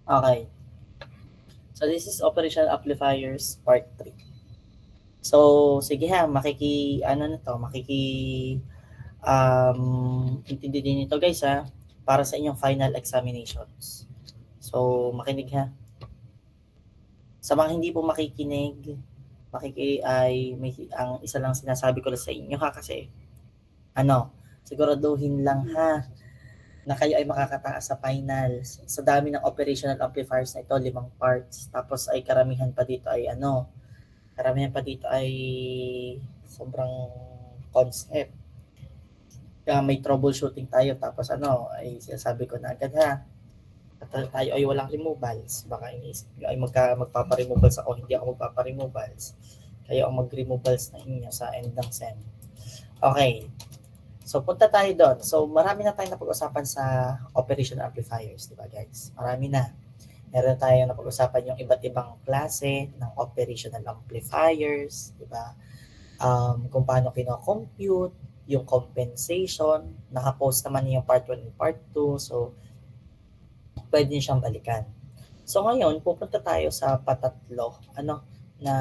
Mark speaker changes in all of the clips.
Speaker 1: Okay. So this is operational amplifiers part 3. So sige ha, intindi din ito guys ha, para sa inyong final examinations. So makinig ha. Sa mga hindi po makikinig, ang isa lang sinasabi ko lang sa inyo ha, kasi siguraduhin lang ha na kayo ay makakataas sa finals. Sa dami ng operational amplifiers na ito, 5 parts. Tapos ay karamihan pa dito ay sobrang concept. May troubleshooting tayo, tapos ay sinasabi ko na agad ha, tayo ay walang removals. Baka iniisip nyo ay magpapa-removals ako, hindi ako magpapa-removals. Kayo ang mag-removals na inyo sa end ng SEM. Okay. So, punta tayo doon. So, marami na tayong napag-usapan sa operational amplifiers, di ba guys? Marami na. Meron tayong napag-usapan yung iba't ibang klase ng operational amplifiers, di ba? Kung paano kino-compute, yung compensation, nakapost naman yung part 1 and part 2. So, pwede niyo siyang balikan. So, ngayon, pupunta tayo sa patatlo, na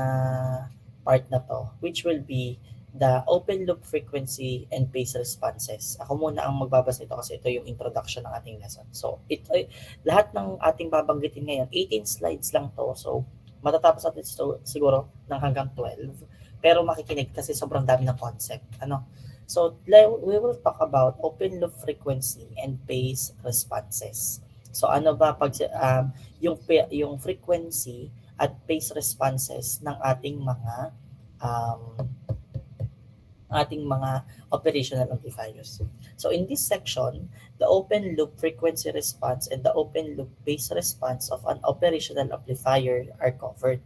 Speaker 1: part na to, which will be the open loop frequency and phase responses. Ako muna ang magbabasa ito kasi ito yung introduction ng ating lesson. So, lahat ng ating babanggitin ngayon, 18 slides lang to. So, matatapos natin siguro ng hanggang 12. Pero makikinig kasi sobrang dami ng concept. So, we will talk about open loop frequency and phase responses. So, yung frequency at phase responses ng um, ating mga operational amplifiers. So in this section, the open loop frequency response and the open loop phase response of an operational amplifier are covered.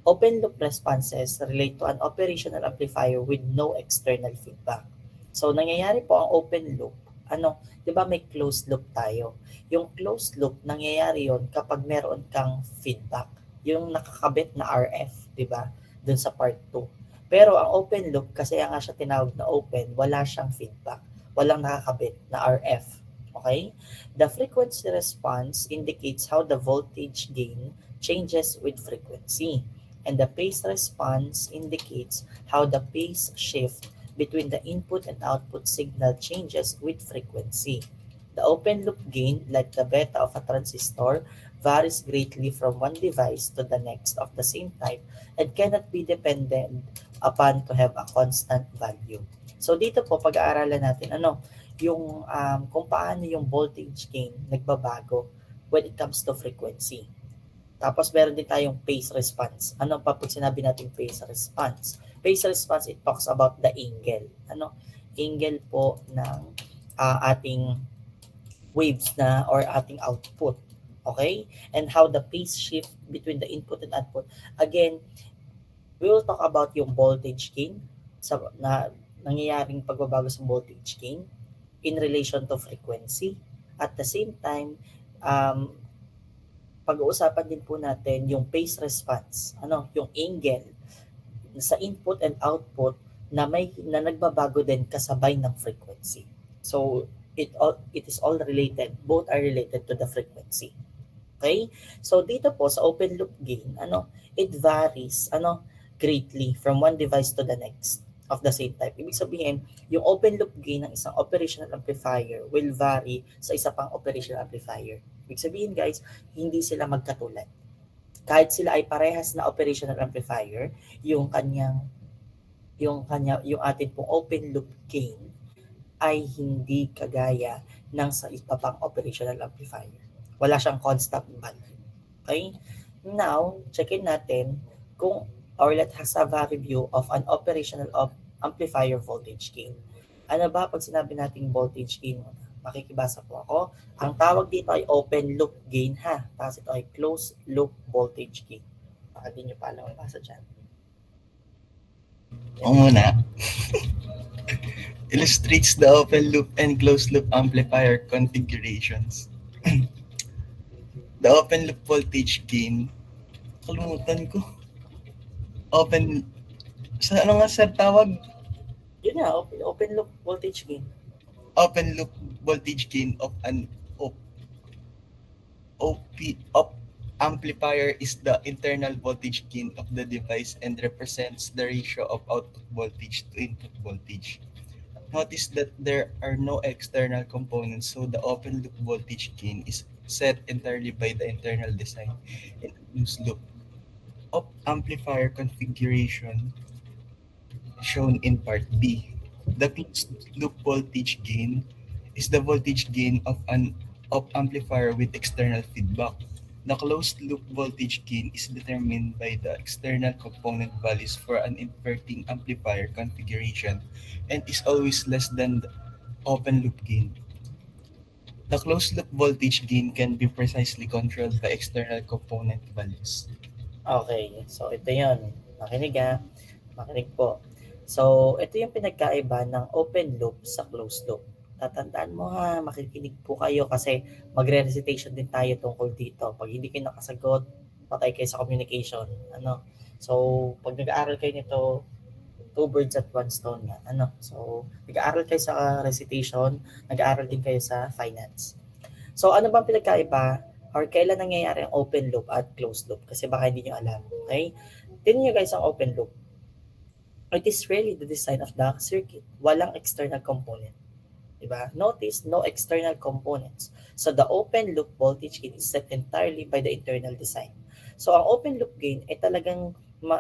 Speaker 1: Open loop responses relate to an operational amplifier with no external feedback. So nangyayari po ang open loop, 'di ba may closed loop tayo? Yung closed loop nangyayari 'yon kapag meron kang feedback, yung nakakabit na RF, 'di ba? Doon sa part 2. Pero ang open loop, kasi nga siya tinawag na open, wala siyang feedback. Walang nakakabit na RF. Okay? The frequency response indicates how the voltage gain changes with frequency. And the phase response indicates how the phase shift between the input and output signal changes with frequency. The open loop gain, like the beta of a transistor, varies greatly from one device to the next of the same type and cannot be dependent upon to have a constant value. So dito po pag-aaralan natin kung paano yung voltage gain nagbabago when it comes to frequency. Tapos meron din tayong phase response. Ano pa pag sinabi natin phase response? Phase response, it talks about the angle. Angle po ng ating waves na or ating output. Okay? And how the phase shift between the input and output. Again, we will talk about yung voltage gain na nangyayaring pagbabago sa voltage gain in relation to frequency. At the same time, pag-uusapan din po natin yung phase response, yung angle sa input and output na nagbabago din kasabay ng frequency. So it is all related, both are related to the frequency. Okay? So dito po sa open loop gain, it varies greatly from one device to the next of the same type. Ibig sabihin, yung open loop gain ng isang operational amplifier will vary sa isa pang operational amplifier. Ibig sabihin guys, hindi sila magkatulad. Kahit sila ay parehas na operational amplifier, yung atin pong open loop gain ay hindi kagaya ng sa iba pang operational amplifier. Wala siyang constant value. Okay? Now, checkin natin let's have a review of an operational amplifier voltage gain. Ano ba pag sinabi nating voltage gain? Makikibasa po ako. Ang tawag dito ay open loop gain ha. Tapos ito ay closed loop voltage gain. Baka di nyo pa alam ang basa dyan.
Speaker 2: Ako muna. Illustrates the open loop and closed loop amplifier configurations. The open loop voltage gain, kalimutan ko. Sa ano nga sir tawag?
Speaker 1: Yun na, open loop voltage gain.
Speaker 2: Open loop voltage gain of an op amplifier is the internal voltage gain of the device and represents the ratio of output voltage to input voltage. Notice that there are no external components, so the open loop voltage gain is set entirely by the internal design. In closed loop op amplifier configuration shown in part B. The closed loop voltage gain is the voltage gain of an op amplifier with external feedback. The closed loop voltage gain is determined by the external component values for an inverting amplifier configuration and is always less than the open loop gain. The closed loop voltage gain can be precisely controlled by external component values.
Speaker 1: Okay, so ito yun. Makinig ha. Makinig po. So, ito yung pinagkaiba ng open loop sa closed loop. Tatandaan mo ha, makikinig po kayo kasi magre-recitation din tayo tungkol dito. Pag hindi kayo nakasagot, patay kayo sa communication. Ano? So, pag nag-aaral kayo nito, two birds at one stone nga. Ano? So, nag-aaral kayo sa recitation, nag-aaral din kayo sa finance. So, ano bang pinagkaiba or kailan nangyayari ang open loop at closed loop? Kasi baka hindi nyo alam. Okay? Tingnan nyo guys ang open loop. It is really the design of the circuit. Walang external component. Diba? Notice, no external components. So, the open loop voltage gain is set entirely by the internal design. So, ang open loop gain ay talagang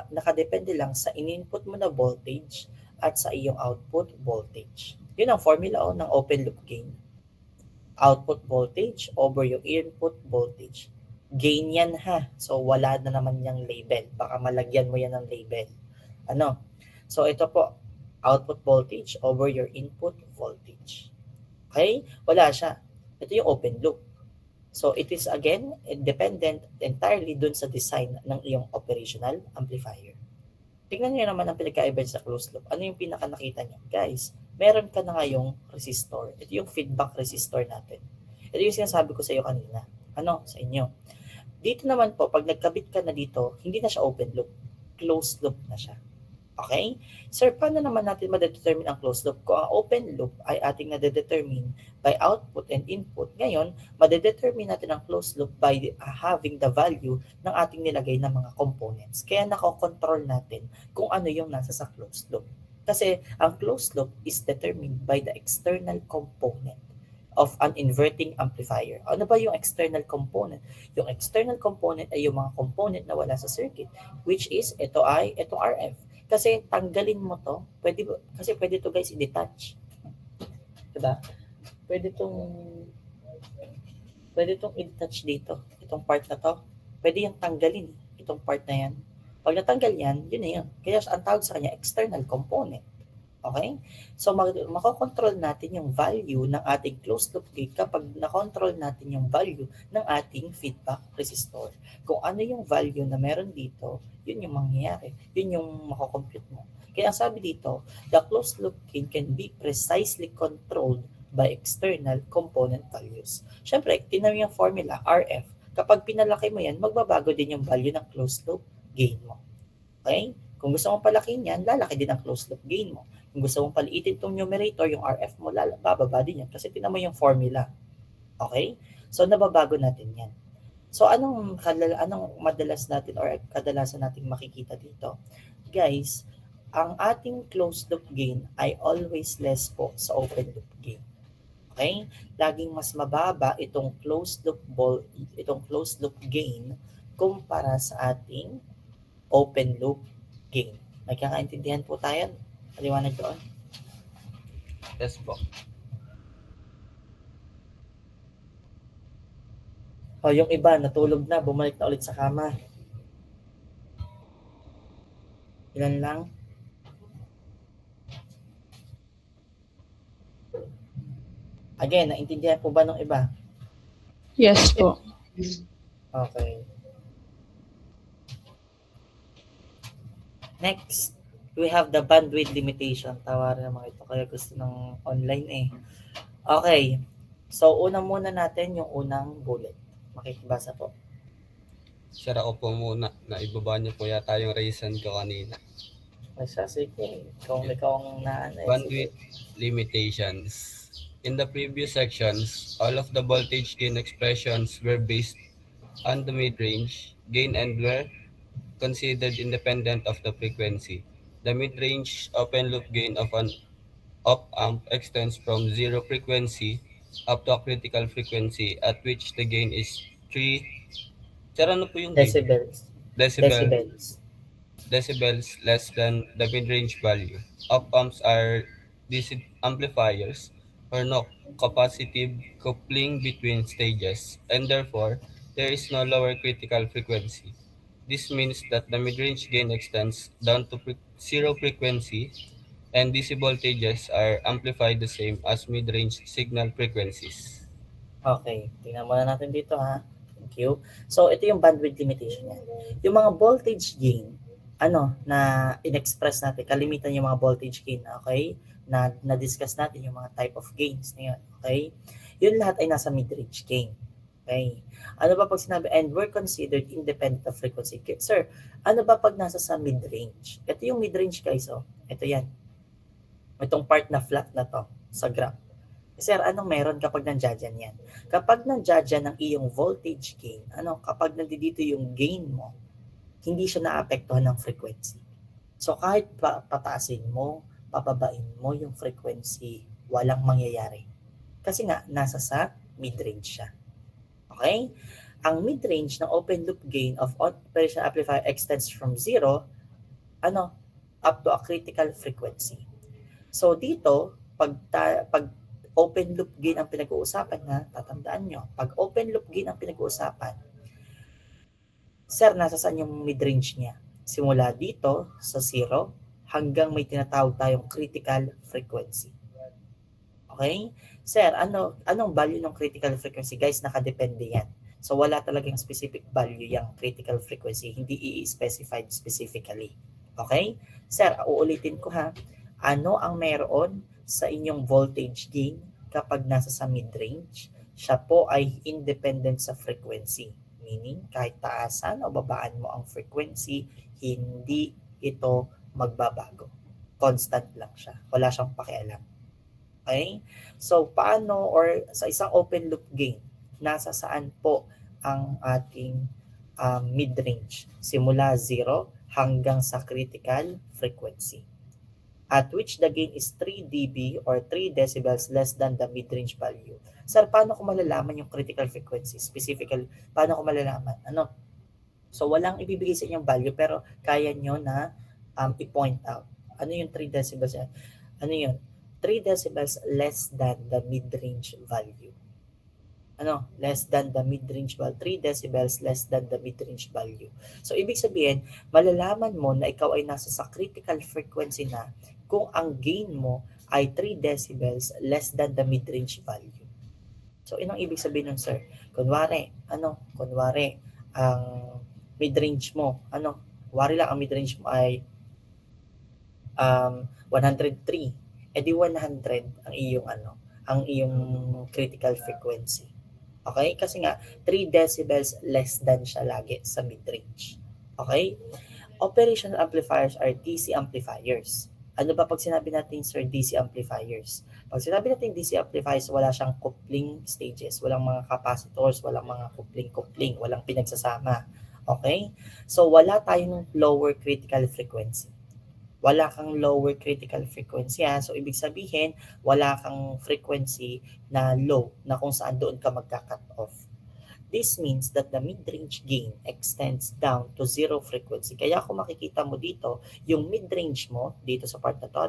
Speaker 1: nakadepende lang sa in-input mo na voltage at sa iyong output voltage. Yun ang formula ng open loop gain. Output voltage over yung input voltage. Gain yan ha. So, wala na naman yung label. Baka malagyan mo yan ng label. Ano? So, ito po, output voltage over your input voltage. Okay? Wala siya. Ito yung open loop. So, it is again, dependent entirely dun sa design ng iyong operational amplifier. Tingnan nyo naman ang pinagkaiba sa closed loop. Ano yung pinaka nakita nyo? Guys, meron ka na ngayong resistor. Ito yung feedback resistor natin. Ito yung sinasabi ko sa iyo kanina. Ano? Sa inyo. Dito naman po, pag nagkabit ka na dito, hindi na siya open loop. Closed loop na siya. Okay? Sir, paano naman natin madedetermine ang closed loop? Kung ang open loop ay ating nadedetermine by output and input, ngayon, madedetermine natin ang closed loop by having the value ng ating nilagay na mga components. Kaya nakokontrol natin kung ano yung nasa sa closed loop. Kasi ang closed loop is determined by the external component of an inverting amplifier. Ano ba yung external component? Yung external component ay yung mga component na wala sa circuit, which is ito RF. Kasi tanggalin mo to, kasi pwede to guys i-detach. Diba? Pwede tong i-detach dito. Itong part na to, pwede yung tanggalin. Itong part na yan. Pag natanggal yan, yun na yun. Kaya ang tawag sa kanya, external component. Okay? So, makokontrol natin yung value ng ating closed loop gate kapag nakontrol natin yung value ng ating feedback resistor. Kung ano yung value na meron dito, yun yung mangyayari. Yun yung makocompute mo. Kaya ang sabi dito, the closed loop gain can be precisely controlled by external component values. Siyempre, tinan mo yung formula, RF. Kapag pinalaki mo yan, magbabago din yung value ng closed loop gain mo. Okay? Kung gusto mong palakihin yan, lalaki din ang closed loop gain mo. Kung gusto mong paliitin itong numerator, yung RF mo, bababa din yan kasi tinan mo yung formula. Okay? So, nababago natin yan. So, anong madalas natin or kadalasan nating makikita dito? Guys, ang ating closed loop gain ay always less po sa open loop gain. Okay? Laging mas mababa itong closed loop gain kumpara sa ating open loop gain. Nagkakaintindihan po tayo? Paliwanag doon?
Speaker 3: Yes po.
Speaker 1: O, yung iba, natulog na, bumalik na ulit sa kama. Ilan lang? Again, naintindihan po ba ng iba?
Speaker 4: Yes po.
Speaker 1: Okay. Next, we have the bandwidth limitation. Tawarin naman ito kaya gusto ng online eh. Okay. So, una muna natin yung unang bullet. Makikibasa po.
Speaker 3: Share ako po muna na ibaba niyo po yata yung reason ko kanina.
Speaker 1: Sige. Kung ikaw ang naanay.
Speaker 3: Bandwidth limitations. In the previous sections, all of the voltage gain expressions were based and the mid-range gain and were considered independent of the frequency. The mid-range open loop gain of an op-amp extends from zero frequency up to a critical frequency at which the gain is 3 Sir, ano po yung gain?
Speaker 1: Decibels.
Speaker 3: Decibel,
Speaker 1: Decibels.
Speaker 3: decibels less than the mid-range value. Op-amps are DC amplifiers or no capacitive coupling between stages, and therefore there is no lower critical frequency. This means that the mid-range gain extends down to zero frequency, and DC voltages are amplified the same as mid-range signal frequencies.
Speaker 1: Okay, tingnan muna natin dito ha. Thank you. So, ito yung bandwidth limitation niya. Yung mga voltage gain, na in-express natin, kalimitan yung mga voltage gain, okay? Na-discuss natin yung mga type of gains na yun, okay? Yun lahat ay nasa mid-range gain. Okay? Ano ba pag sinabi, and we're considered independent of frequency? Sir, ano ba pag nasa sa mid-range? Ito yung mid-range guys, oh. Ito yan. Itong part na flat na to sa graph. Sir, anong meron kapag nandiyan yan? Kapag nandiyan ang iyong voltage gain, kapag nandito yung gain mo, hindi siya naapektuhan ng frequency. So kahit pataasin mo, pababain mo yung frequency, walang mangyayari. Kasi nga, nasa sa mid-range siya. Okay? Ang mid-range ng open loop gain of operational amplifier extends from zero, up to a critical frequency. So dito, pag open loop gain ang pinag-uusapan na, tatandaan nyo, pag open loop gain ang pinag-uusapan, sir, nasa saan yung mid-range niya? Simula dito sa 0 hanggang may tinatawag tayong critical frequency. Okay? Sir, anong value ng critical frequency? Guys, nakadepende yan. So wala talagang specific value yung critical frequency, hindi i-specified specifically. Okay? Sir, uulitin ko ha. Ano ang meron sa inyong voltage gain kapag nasa sa mid-range? Siya po ay independent sa frequency. Meaning, kahit taasan o babaan mo ang frequency, hindi ito magbabago. Constant lang siya. Wala siyang pakialam. Okay? So, paano or sa isang open loop gain, nasa saan po ang ating mid-range? Simula 0 hanggang sa critical frequency, at which the gain is 3 dB or 3 decibels less than the mid-range value. Sir, paano ko malalaman yung critical frequency? Specifically, paano ko malalaman? So, walang ibibigay sa inyong value pero kaya nyo na i-point out. Ano yung 3 decibels? Ano yun? 3 decibels less than the mid-range value. Less than the mid-range value. 3 decibels less than the mid-range value. So, ibig sabihin, malalaman mo na ikaw ay nasa sa critical frequency na kung ang gain mo ay 3 decibels less than the mid-range value. So, inong ibig sabihin nun, sir? Kunwari, ang mid-range mo, kunwari lang ang mid-range mo ay 103. Di 100 ang iyong critical frequency. Okay? Kasi nga, 3 decibels less than siya lagi sa mid-range. Okay? Operational amplifiers are DC amplifiers. Ano ba pag sinabi natin, sir, DC amplifiers? Pag sinabi natin DC amplifiers, wala siyang coupling stages, walang mga capacitors, walang mga coupling, walang pinagsasama. Okay? So, wala tayong lower critical frequency. Wala kang lower critical frequency. So, ibig sabihin, wala kang frequency na low, na kung saan doon ka magka-cut off. This means that the mid-range gain extends down to 0 frequency. Kaya kung makikita mo dito, yung mid-range mo, dito sa part na to,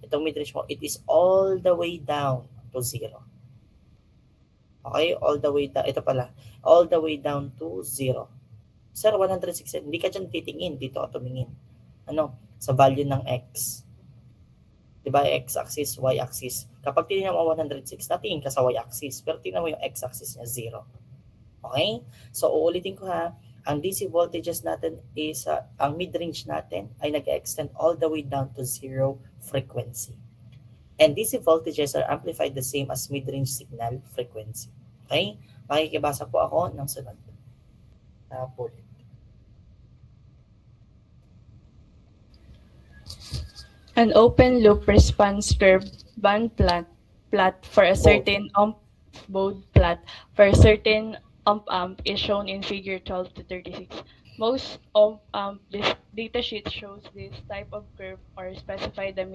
Speaker 1: itong mid-range mo, it is all the way down to 0. Okay? All the way down. Ito pala. All the way down to 0. Sir, 160. Hindi ka dyan titingin. Dito ka tumingin. Sa value ng X. Diba? X-axis, Y-axis. Kapag tinignan mo 106, natingin ka sa Y-axis. Pero tingnan mo yung X-axis niya, 0. Okay? So, uulitin ko ha. Ang DC voltages natin is, ang mid-range natin ay nag-extend all the way down to 0 frequency. And DC voltages are amplified the same as mid-range signal frequency. Okay? Makikibasa po ako ng sunod. Pulit.
Speaker 4: An open loop response curve band plot for a certain bode plot for a certain op-amp is shown in figure 12 to 36. Most op-amp data sheet shows this type of curve or specify the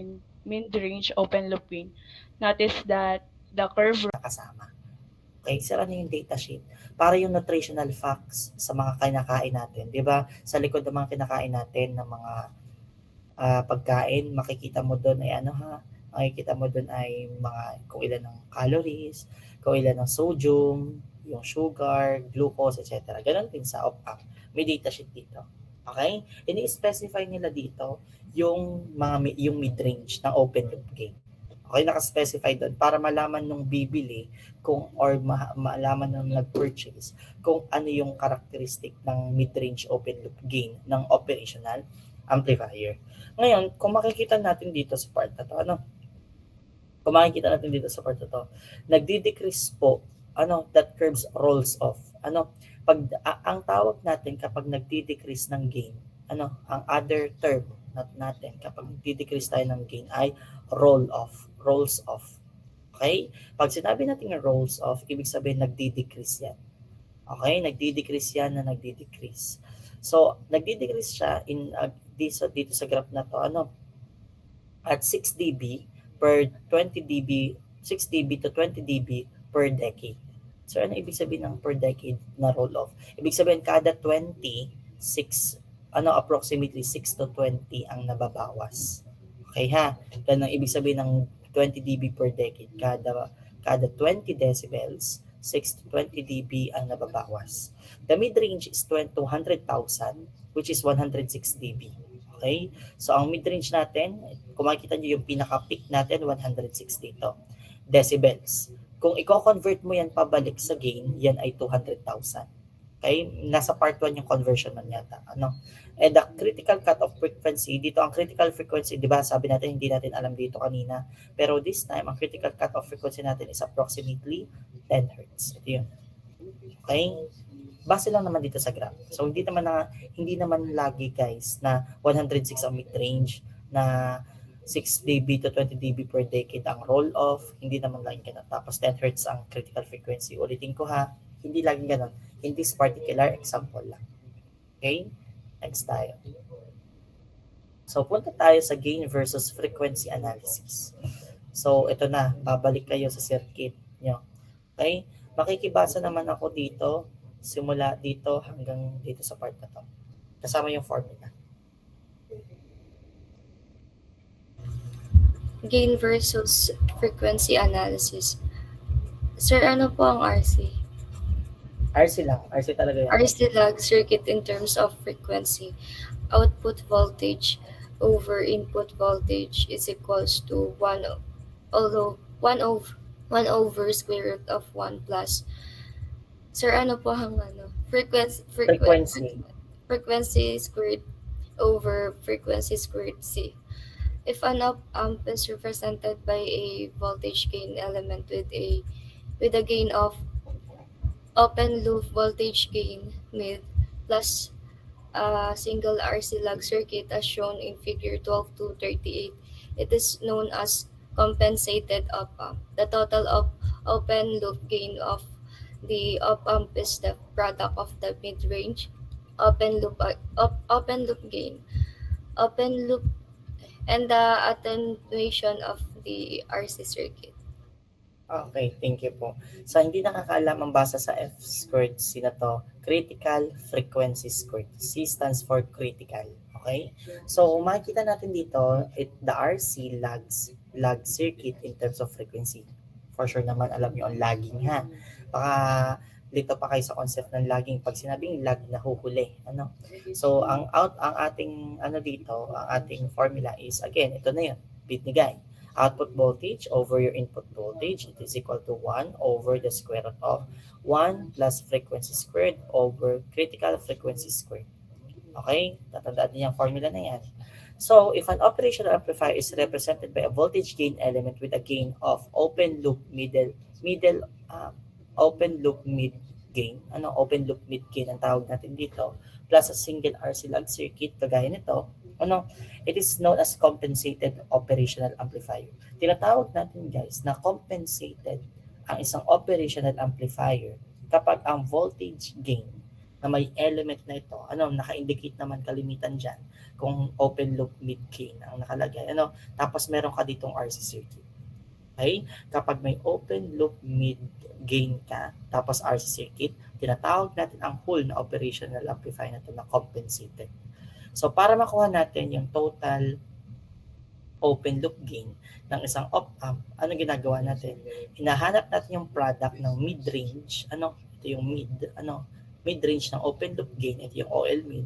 Speaker 4: mid-range open loop gain. Notice that the curve
Speaker 1: kasama. Okay, sira na yung data sheet. Para yung nutritional facts sa mga kinakain natin, di ba? Sa likod ng mga kinakain natin ng mga pagkain, makikita mo doon ay makikita mo doon ay mga kung ilan ng calories, kung ilan ng sodium, yung sugar, glucose, etc. Ganon din sa op-amp. May data sheet dito. Okay? Ini-specify nila dito yung yung mid-range ng open loop gain. Okay, naka-specify doon para malaman nung bibili kung or malaman nung nag-purchase kung ano yung characteristic ng mid-range open loop gain ng operational amplifier. Ngayon, kung makikita natin dito sa part na to, kung makikita natin dito sa part na to, nagdi-decrease po, that curves rolls off. Ang tawag natin kapag nagdi-decrease ng gain, ang other term natin kapag nagdi-decrease tayo ng gain ay rolls off. Okay? Pag sinabi natin na rolls off, ibig sabihin nagdi-decrease yan. Okay? Nagdi-decrease yan na nagdi-decrease. So, nagdi-decrease siya dito sa graph na to, at 6 dB per 20 dB, 6 dB to 20 dB per decade. So, ano ibig sabihin ng per decade na roll off? Ibig sabihin kada approximately 6 to 20 ang nababawas. Okay ha? Ganun ang ibig sabihin ng 20 dB per decade. Kada 20 decibels, 6 to 20 dB ang nababawas. The mid-range is 200,000, which is 106 dB. Okay? So, ang mid-range natin, kung makikita nyo yung pinaka-peak natin, 160 dito. Decibels. Kung i-convert mo yan pabalik sa gain, yan ay 200,000. Okay? Nasa part 1 yung conversion man yata. And the critical cutoff frequency, dito ang critical frequency, di ba sabi natin hindi natin alam dito kanina, pero this time, ang critical cutoff frequency natin is approximately 10 Hz. Ito yun. Okay? Base lang naman dito sa graph. So, hindi naman lagi guys na 106 ang mid-range, na 6 dB to 20 dB per decade ang roll-off, hindi naman laging ganun. Tapos 10 Hz ang critical frequency. Ulitin ko ha, hindi laging ganun. In this particular example lang. Okay? Next tayo. So, punta tayo sa gain versus frequency analysis. So, ito na. Babalik kayo sa circuit nyo. Okay? Makikibasa naman ako dito, simula dito hanggang dito sa part na to. Kasama yung formula.
Speaker 5: Gain versus frequency analysis. Sir, ano po ang RC?
Speaker 1: RC lang. RC talaga yan.
Speaker 5: RC log circuit in terms of frequency. Output voltage over input voltage is equals to 1 over square root of 1 plus. Sir, ano po ang frequency squared over frequency squared C. If an op-amp is represented by a voltage gain element with a gain of open loop voltage gain mid plus a single RC log circuit as shown in figure 12 to 38, it is known as compensated op-amp. The total of open loop gain of the op-amp is the product of the mid-range open loop gain, open loop, and the attenuation of the RC circuit.
Speaker 1: Okay, thank you po. So, hindi nakakaalam ang basa sa F squared C na to, critical frequency squared. C stands for critical. Okay? So, makikita natin dito, the RC lag circuit in terms of frequency. For sure naman, alam nyo ang lagging ha. Baka lito pa kayo sa concept ng lagging. Pag sinabing lag, nahuhuli. So, ang ating formula is, again, ito na yun, binigay. Output voltage over your input voltage, it is equal to 1 over the square root of 1 plus frequency squared over critical frequency squared. Okay? Tatandaan niyo yung formula na yan. So, if an operational amplifier is represented by a voltage gain element with a gain of open loop mid gain, open loop mid gain ang tawag natin dito, plus a single RC log circuit, kagaya nito, it is known as compensated operational amplifier. Tinatawag natin guys na compensated ang isang operational amplifier kapag ang voltage gain na may element na ito, naka-indicate naman kalimitan dyan kung open loop mid gain ang nakalagay, tapos meron ka ditong RC circuit. Okay? Kapag may open loop mid gain ka, tapos RC circuit, tinatawag natin ang whole na operational amplifier na ito na compensated. So, para makuha natin yung total open loop gain ng isang op-amp, ano ginagawa natin? Hinahanap natin yung product ng mid-range, ito yung mid-range ng open loop gain, ito yung OL mid,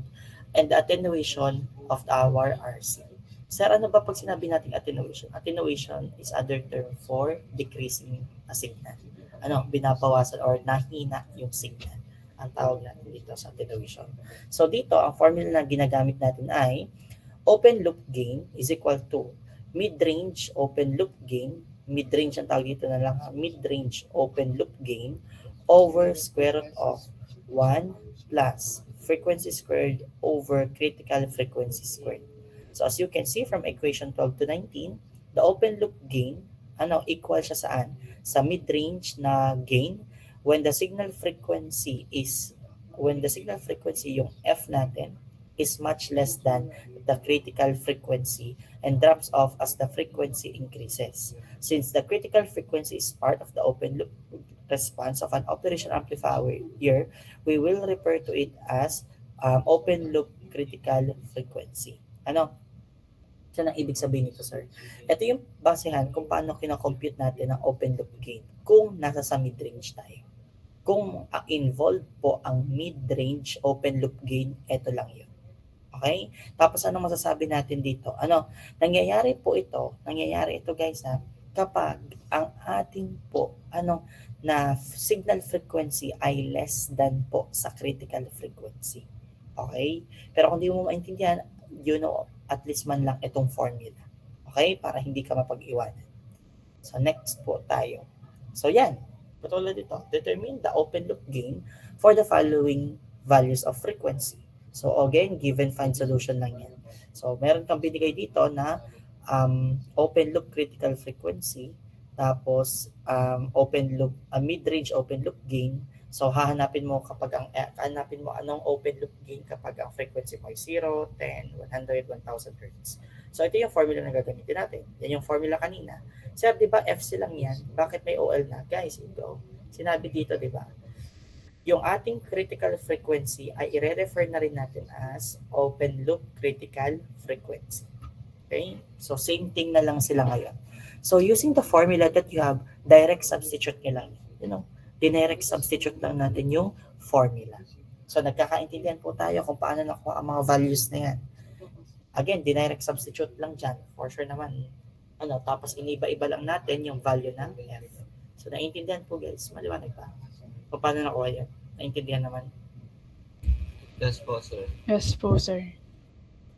Speaker 1: and the attenuation of our RC. Sir, ano ba pag sinabi natin attenuation? Attenuation is other term for decreasing a signal. Binabawasan or nahina yung signal. Ang tawag natin dito sa attenuation. So dito, ang formula na ginagamit natin ay open loop gain is equal to mid-range open loop gain, mid-range ang tawag dito na lang, mid-range open loop gain over square root of 1 plus frequency squared over critical frequency squared. So as you can see from equation 12 to 19, the open loop gain, equal siya saan? Sa mid-range na gain when the signal frequency, yung F natin, is much less than the critical frequency and drops off as the frequency increases. Since the critical frequency is part of the open loop response of an operational amplifier, we will refer to it as open loop critical frequency. So, ang ibig sabihin nito, sir? Ito yung basehan kung paano kinakompute natin ang open loop gain kung nasa sa mid-range tayo. Kung involved po ang mid-range open loop gain, ito lang yun. Okay? Tapos ano masasabi natin dito? Nangyayari ito guys kapag ang ating po na signal frequency ay less than po sa critical frequency. Okay? Pero kung di mo maintindihan, at least man lang itong formula. Okay? Para hindi ka mapag-iwanan. So next po tayo. So yan. Patulad dito. Determine the open loop gain for the following values of frequency. So again, given find solution lang yan. So meron kang binigay dito na open loop critical frequency, tapos mid-range open loop gain. So hahanapin mo anong open loop gain kapag ang frequency mo ay 0, 10, 100, 1000 Hz. So ito yung formula na gagamitin natin. Yan yung formula kanina. Sir, di ba FC lang yan? Bakit may OL na? Guys, ito. Sinabi dito, di ba? Yung ating critical frequency ay i-refer na rin natin as open loop critical frequency. Okay? So same thing na lang sila ngayon. So using the formula that you have, direct substitute nyo lang. Dinirect substitute lang natin yung formula. So nagkakaintindihan po tayo kung paano nakuha ang mga values na yan. Again, dinirect substitute lang dyan. For sure naman. Tapos iniba-iba lang natin yung value ng F. So naiintindihan po guys, maliwanag pa. Kung paano nakuha yan. Naintindihan naman.
Speaker 3: Yes po, sir.
Speaker 4: Yes po, sir.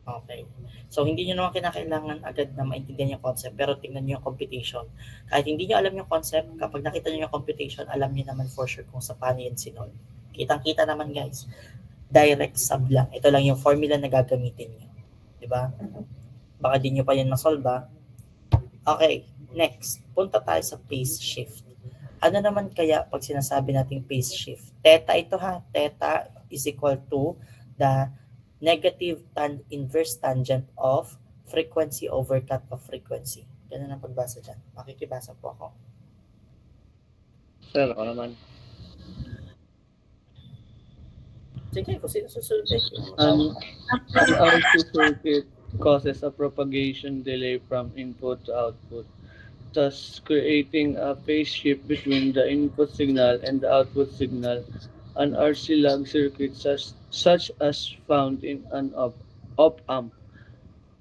Speaker 1: Okay. So, hindi nyo naman kinakailangan agad na maintindihan yung concept, pero tingnan nyo yung computation. Kahit hindi nyo alam yung concept, kapag nakita nyo yung computation, alam nyo naman for sure kung sa paano yan sinol. Kitang-kita naman guys. Direct sub lang. Ito lang yung formula na gagamitin nyo. Diba? Baka di nyo pa yan masolve. Okay. Next. Punta tayo sa phase shift. Ano naman kaya pag sinasabi nating phase shift? Theta ito ha. Theta is equal to the negative inverse tangent of frequency over cut-off frequency. Ganun ang pagbasa dyan. Makikibasa po ako.
Speaker 6: Sir, ako naman.
Speaker 1: Sige, kung sino susunod.
Speaker 6: An RC circuit causes a propagation delay from input to output, thus creating a phase shift between the input signal and the output signal. An RC lag circuit such as found in an op-amp.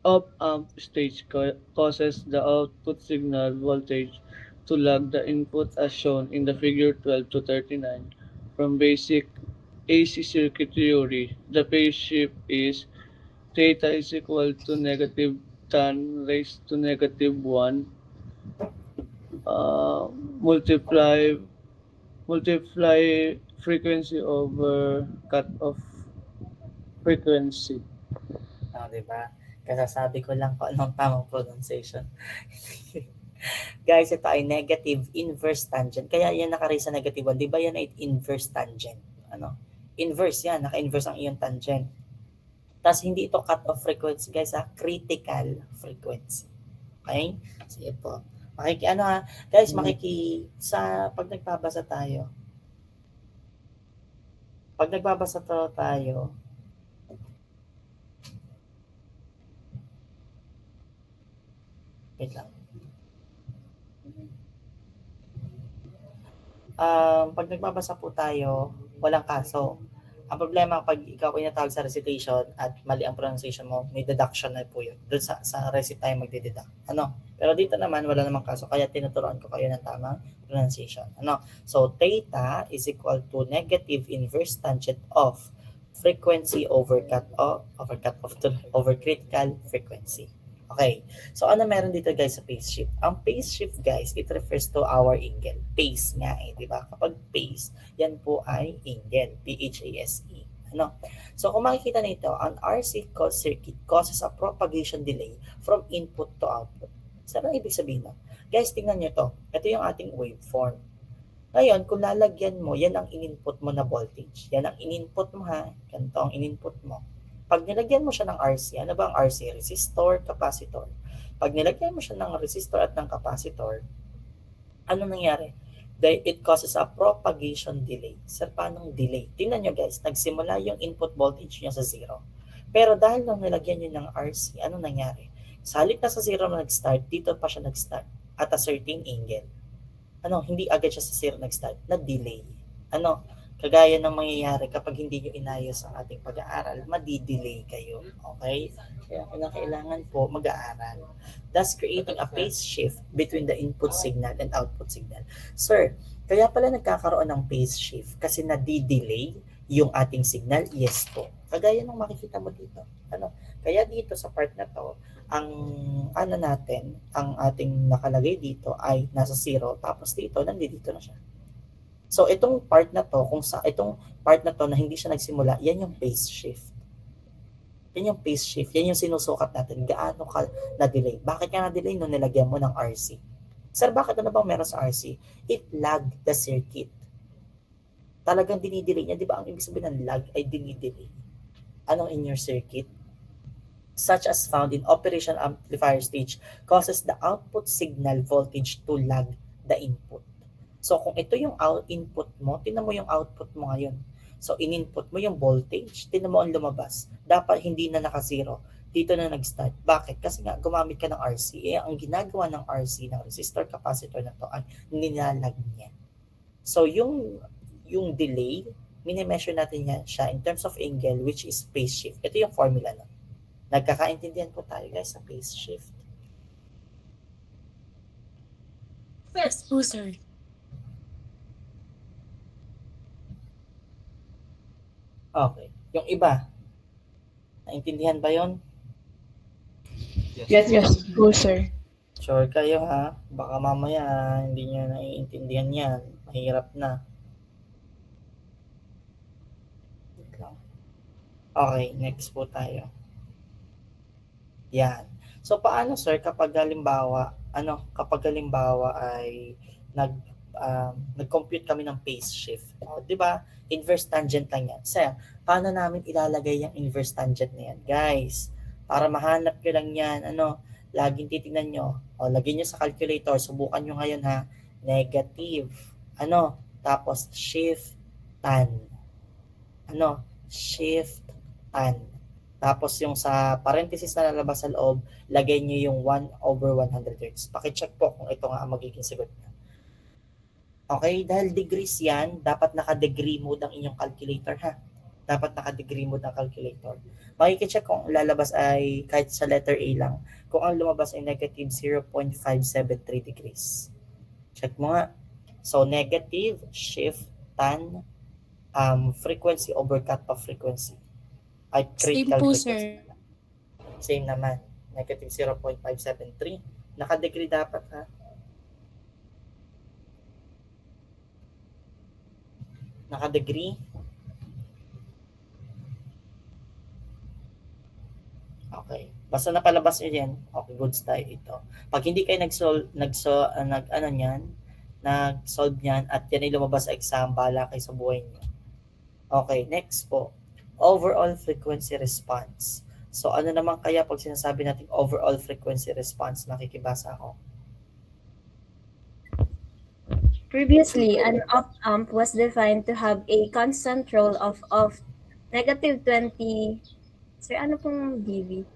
Speaker 6: Op-amp stage causes the output signal voltage to lag the input as shown in the figure 12 to 39. From basic AC circuit theory, the phase shift is theta is equal to negative tan raised to negative 1 multiply frequency over cut-off frequency.
Speaker 1: Diba? Kasasabi ko lang kung anong tamang pronunciation. Guys, ito ay negative inverse tangent. Kaya yan naka-raise sa negative 1. Di ba yan ay inverse tangent? Ano? Inverse yan. Naka-inverse ang iyong tangent. Tapos hindi ito cut-off frequency, guys, critical frequency. Okay? Sige po. Guys, pag nagbabasa tayo, wait lang. Pag nagbabasa po tayo, walang kaso. Ang problema, pag ikaw ay natawag sa recitation at mali ang pronunciation mo, may deduction na po yun. Doon sa recite tayo magdideduct. Pero dito naman, wala namang kaso, kaya tinuturuan ko kayo ng tamang pronunciation. So, theta is equal to negative inverse tangent of frequency over critical frequency. Okay. So, ano meron dito guys sa phase shift? Ang phase shift guys, it refers to our angle. Phase nga di ba? Kapag phase, yan po ay angle. P-H-A-S-E. So, kung makikita nito, an RC circuit causes a propagation delay from input to output. Saan ang ibig sabihin no? Guys, tingnan nyo to. Ito yung ating waveform. Ngayon, kung lalagyan mo, yan ang in-input mo na voltage. Yan ang in-input mo ha. Ganito ang in-input mo. Pag nilagyan mo siya ng RC, ano ba ang RC? Resistor, capacitor. Pag nilagyan mo siya ng resistor at ng capacitor, ano nangyari? It causes a propagation delay. Sir, paanong delay? Tingnan nyo guys, nagsimula yung input voltage niya sa 0. Pero dahil nung nilagyan nyo ng RC, ano nangyari? Sa halip na sa 0 na nag-start, dito pa siya nag-start at a certain angle. Hindi agad siya sa 0 nag-start, na-delay. Kagaya ng mangyayari kapag hindi nyo inayos ang ating pag-aaral, madi-delay kayo. Okay? Kaya kailangan po mag-aaral. Thus creating a phase shift between the input signal and output signal. Sir, kaya pala nagkakaroon ng phase shift kasi nadi-delay yung ating signal? Yes po. Kagaya ng makikita mo dito. Kaya dito sa part na to, ang ating nakalagay dito ay nasa 0, tapos dito, nandito na siya. So, itong part na to na hindi siya nagsimula, yan yung phase shift. Yan yung phase shift. Yan yung sinusukat natin. Gaano ka na-delay. Bakit ka na-delay nung nilagyan mo ng RC? Sir, bakit bang meron sa RC? It lagged the circuit. Talagang dinidelay niya. Di ba ang ibig sabihin ng lag ay dinidelay? Anong in your circuit? Such as found in operation amplifier stage causes the output signal voltage to lag the input. So, kung ito yung input mo, tinan mo yung output mo ngayon. So, in-input mo yung voltage, tinan mo ang lumabas. Dapat hindi na naka-zero. Dito na nag-start. Bakit? Kasi nga, gumamit ka ng RC. Ang ginagawa ng RC, ng resistor capacitor na to, ay nilalag niya. So, yung delay, mini-measure natin yan siya in terms of angle, which is phase shift. Ito yung formula na. Nagkakaintindihan po tayo guys sa phase shift.
Speaker 7: Yes po, sir.
Speaker 1: Okay. Yung iba, naintindihan ba yon?
Speaker 4: Yes po, sir.
Speaker 1: Sure kayo ha? Baka mamaya hindi nyo naiintindihan yan. Mahirap na. Okay, next po tayo. Yan. So, paano sir kapag halimbawa ay nag-compute kami ng phase shift. Di ba? Inverse tangent lang yan. Sir, paano namin ilalagay yung inverse tangent na yan? Guys, para mahanap nyo lang yan, laging titignan nyo. Lagyan nyo sa calculator. Subukan nyo ngayon ha. Negative. Tapos shift tan. Shift tan. Tapos yung sa parenthesis na lalabas sa loob, lagay nyo yung 1/100 Hz. Pakicheck po kung ito nga ang magiging sagot na. Okay, dahil degrees yan, dapat naka-degree mode ang inyong calculator ha. Dapat naka-degree mode ang calculator. Makikicheck kung lalabas ay kahit sa letter A lang, kung ang lumabas ay negative 0.573 degrees. Check mo nga. So, negative shift tan frequency over cut-off frequency. Ay critical
Speaker 7: Same po,
Speaker 1: frequency.
Speaker 7: sir.
Speaker 1: Same naman. Negative 0.573. Naka-degree dapat ha. Naka-degree. Okay. Basta napalabas nyo yan, okay, goods tayo dito. Pag hindi kayo nag-solve niyan at yan ay lumabas sa exam, bahala kayo sa buhay niyo. Okay, next po. Overall frequency response. So ano naman kaya pag sinasabi natin overall frequency response, nakikibasa ako?
Speaker 8: Previously, an op-amp was defined to have a constant roll of negative 20. Sir, ano pong dB?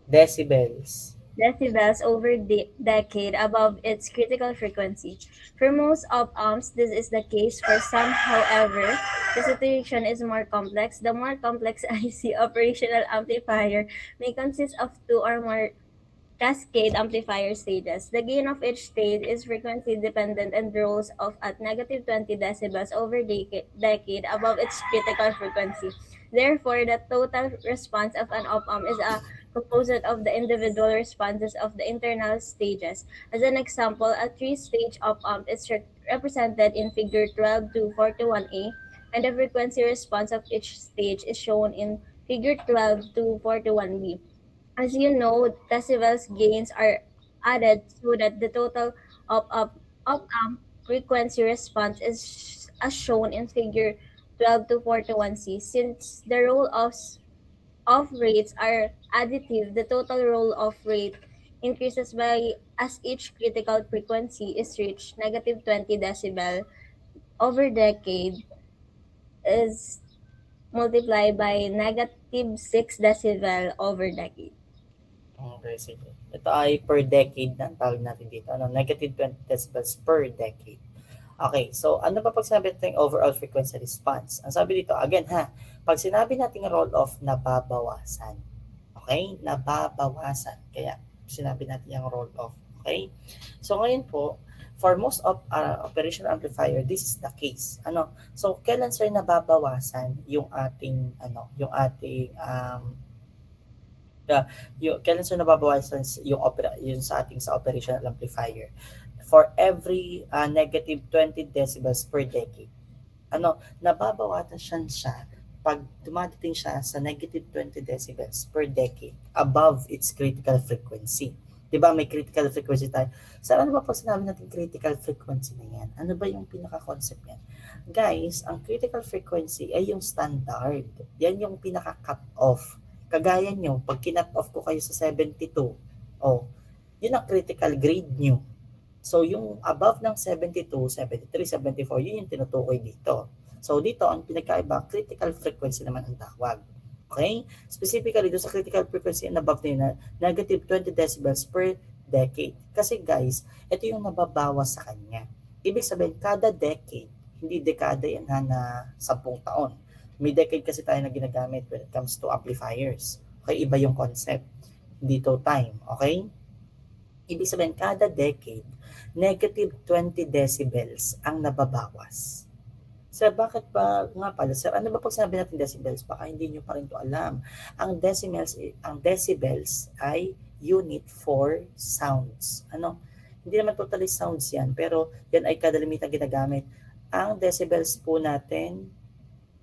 Speaker 1: Decibels.
Speaker 8: Decibels over decade above its critical frequency. For most op-amps, this is the case. For some, however, the situation is more complex. The more complex IC operational amplifier may consist of 2 or more cascade amplifier stages. The gain of each stage is frequency dependent and rolls off at negative 20 decibels over decade above its critical frequency. Therefore, the total response of an op-amp is a composite of the individual responses of the internal stages. As an example, a 3-stage op-amp is represented in figure 12 to 41A, and the frequency response of each stage is shown in figure 12 to 41B. As you know, decibels gains are added so that the total op-amp frequency response is as shown in figure 12 to 41C. Since the roll-off rates are additive, the total roll-off rate increases by as each critical frequency is reached. Negative 20 decibel over decade is multiplied by negative 6 decibel over decade.
Speaker 1: Okay, sige. Ito ay per decade na tawag natin dito. Ano? Negative 20 decibels per decade. Okay, so ano ba pag sinabi natin overall frequency response? Ang sabi dito, again ha, pag sinabi natin roll-off, nababawasan. Okay? Nababawasan. Kaya sinabi natin yung roll-off. Okay? So ngayon po, for most of operational amplifier, this is the case. Ano? So kailan sir nababawasan yung ating kailan sir nababawasan yung sa ating sa operational amplifier? For every negative 20 decibels per decade. Ano, nababawasan siya pag dumadating siya sa negative 20 decibels per decade above its critical frequency. 'Di ba may critical frequency tayo? So ano ba pag sinabi natin critical frequency na yan? Ano ba yung pinaka-concept niyan? Guys, ang critical frequency ay yung standard. Yan yung pinaka-cut off. Kagaya nyo, pag kinat off ko kayo sa 72, yun ang critical grade nyo. So, yung above ng 72, 73, 74, yun yung tinutukoy dito. So, dito, ang pinagkaiba, critical frequency naman ang tawag. Okay? Specifically, doon sa critical frequency and above na yun, negative 20 decibels per decade. Kasi guys, ito yung nababawas sa kanya. Ibig sabihin, kada decade, hindi dekada yan na 10 taon. May decade kasi tayo na ginagamit when it comes to amplifiers. Okay? Iba yung concept. Hindi to time. Okay? Ibig sabihin, kada decade, negative 20 decibels ang nababawas. Sir, bakit ba nga pala? Sir, ano ba pag sinabi natin decibels? Baka hindi nyo pa rin to alam. Ang decibels ay unit for sounds. Ano? Hindi naman totally sounds yan, pero yan ay kadalimitan ginagamit. Ang decibels po natin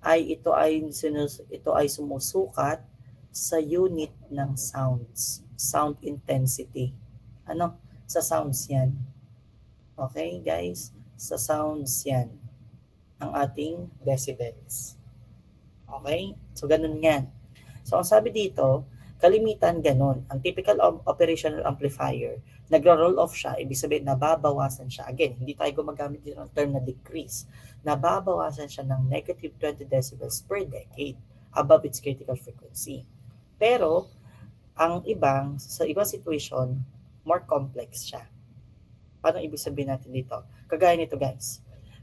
Speaker 1: ay ito ay sumusukat sa unit ng sounds. Sound intensity. Ano? Sa sounds yan. Okay, guys? Sa sounds yan. Ang ating decibels. Okay? So, ganun yan. So, ang sabi dito, kalimitan ganun. Ang typical operational amplifier, nagro-roll off siya, ibig sabihin nababawasan siya. Again, hindi tayo gumagamit dito ng term na decrease. Nababawasan siya ng negative 20 decibels per decade above its critical frequency. Pero, sa ibang situation, more complex siya. Paano ibig sabihin natin dito? Kagaya nito guys,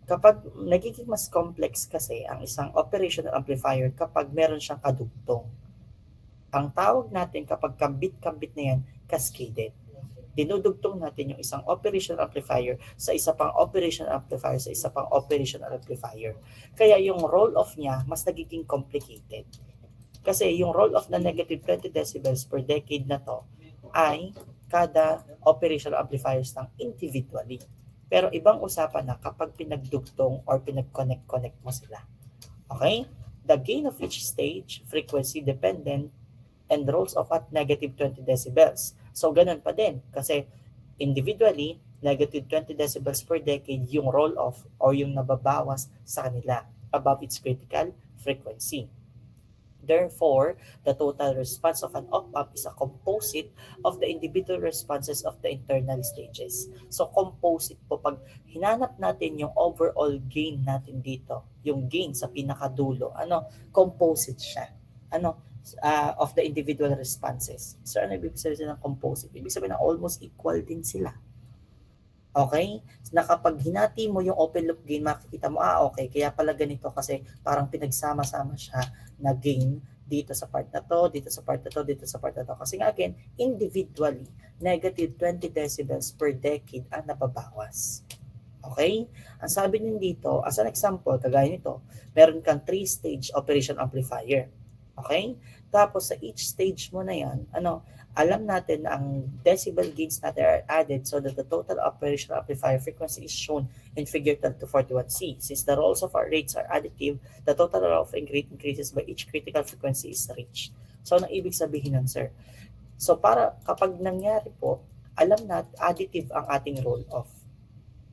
Speaker 1: kapag nagiging mas complex kasi ang isang operational amplifier kapag meron siyang kadugtong. Ang tawag natin kapag kambit-kambit na yan, cascaded. Dinudugtong natin yung isang operational amplifier sa isa pang operational amplifier sa isa pang operational amplifier. Kaya yung roll-off niya mas nagiging complicated. Kasi yung roll-off na negative 20 decibels per decade na to ay kada operational amplifiers ng individually. Pero ibang usapan na kapag pinagdugtong or pinag-connect mo sila. Okay? The gain of each stage, frequency dependent and rolls off at negative 20 decibels. So ganun pa din kasi individually, negative 20 decibels per decade yung roll off or yung nababawas sa kanila above its critical frequency. Therefore, the total response of an op-amp is a composite of the individual responses of the internal stages. So, composite po, pag hinanap natin yung overall gain natin dito, yung gain sa pinakadulo, composite siya. Of the individual responses. So, ano ibig sabihin ng composite? Ibig sabihin na almost equal din sila. Okay? Na kapag hinati mo yung open loop gain, makikita mo, okay, kaya pala ganito kasi parang pinagsama-sama siya na gain dito sa part na to, dito sa part na to, dito sa part na to. Kasi nga again, individually, negative 20 decibels per decade ang nababawas. Okay? Ang sabi din dito, as an example, kagaya nito, meron kang 3-stage operation amplifier. Okay? Tapos sa each stage mo na yan, alam natin na ang decibel gains natin are added so that the total operational amplifier frequency is shown in figure 12 to 41C. Since the rolls of our rates are additive, the total roll of rate increases by each critical frequency is reached. So, anong ibig sabihin nun, sir? So, para kapag nangyari po, alam natin additive ang ating roll off.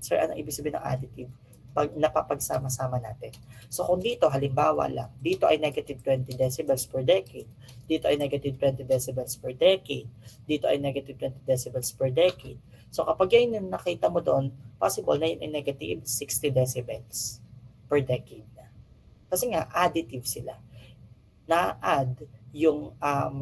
Speaker 1: Sir, anong ibig sabihin ng additive? Pag napapagsama-sama natin. So kung dito, halimbawa lang, dito ay negative 20 decibels per decade, dito ay negative 20 decibels per decade, dito ay negative 20 decibels per decade. So kapag yan yung nakita mo doon, possible na yun ay negative 60 decibels per decade na. Kasi nga, additive sila. Na-add yung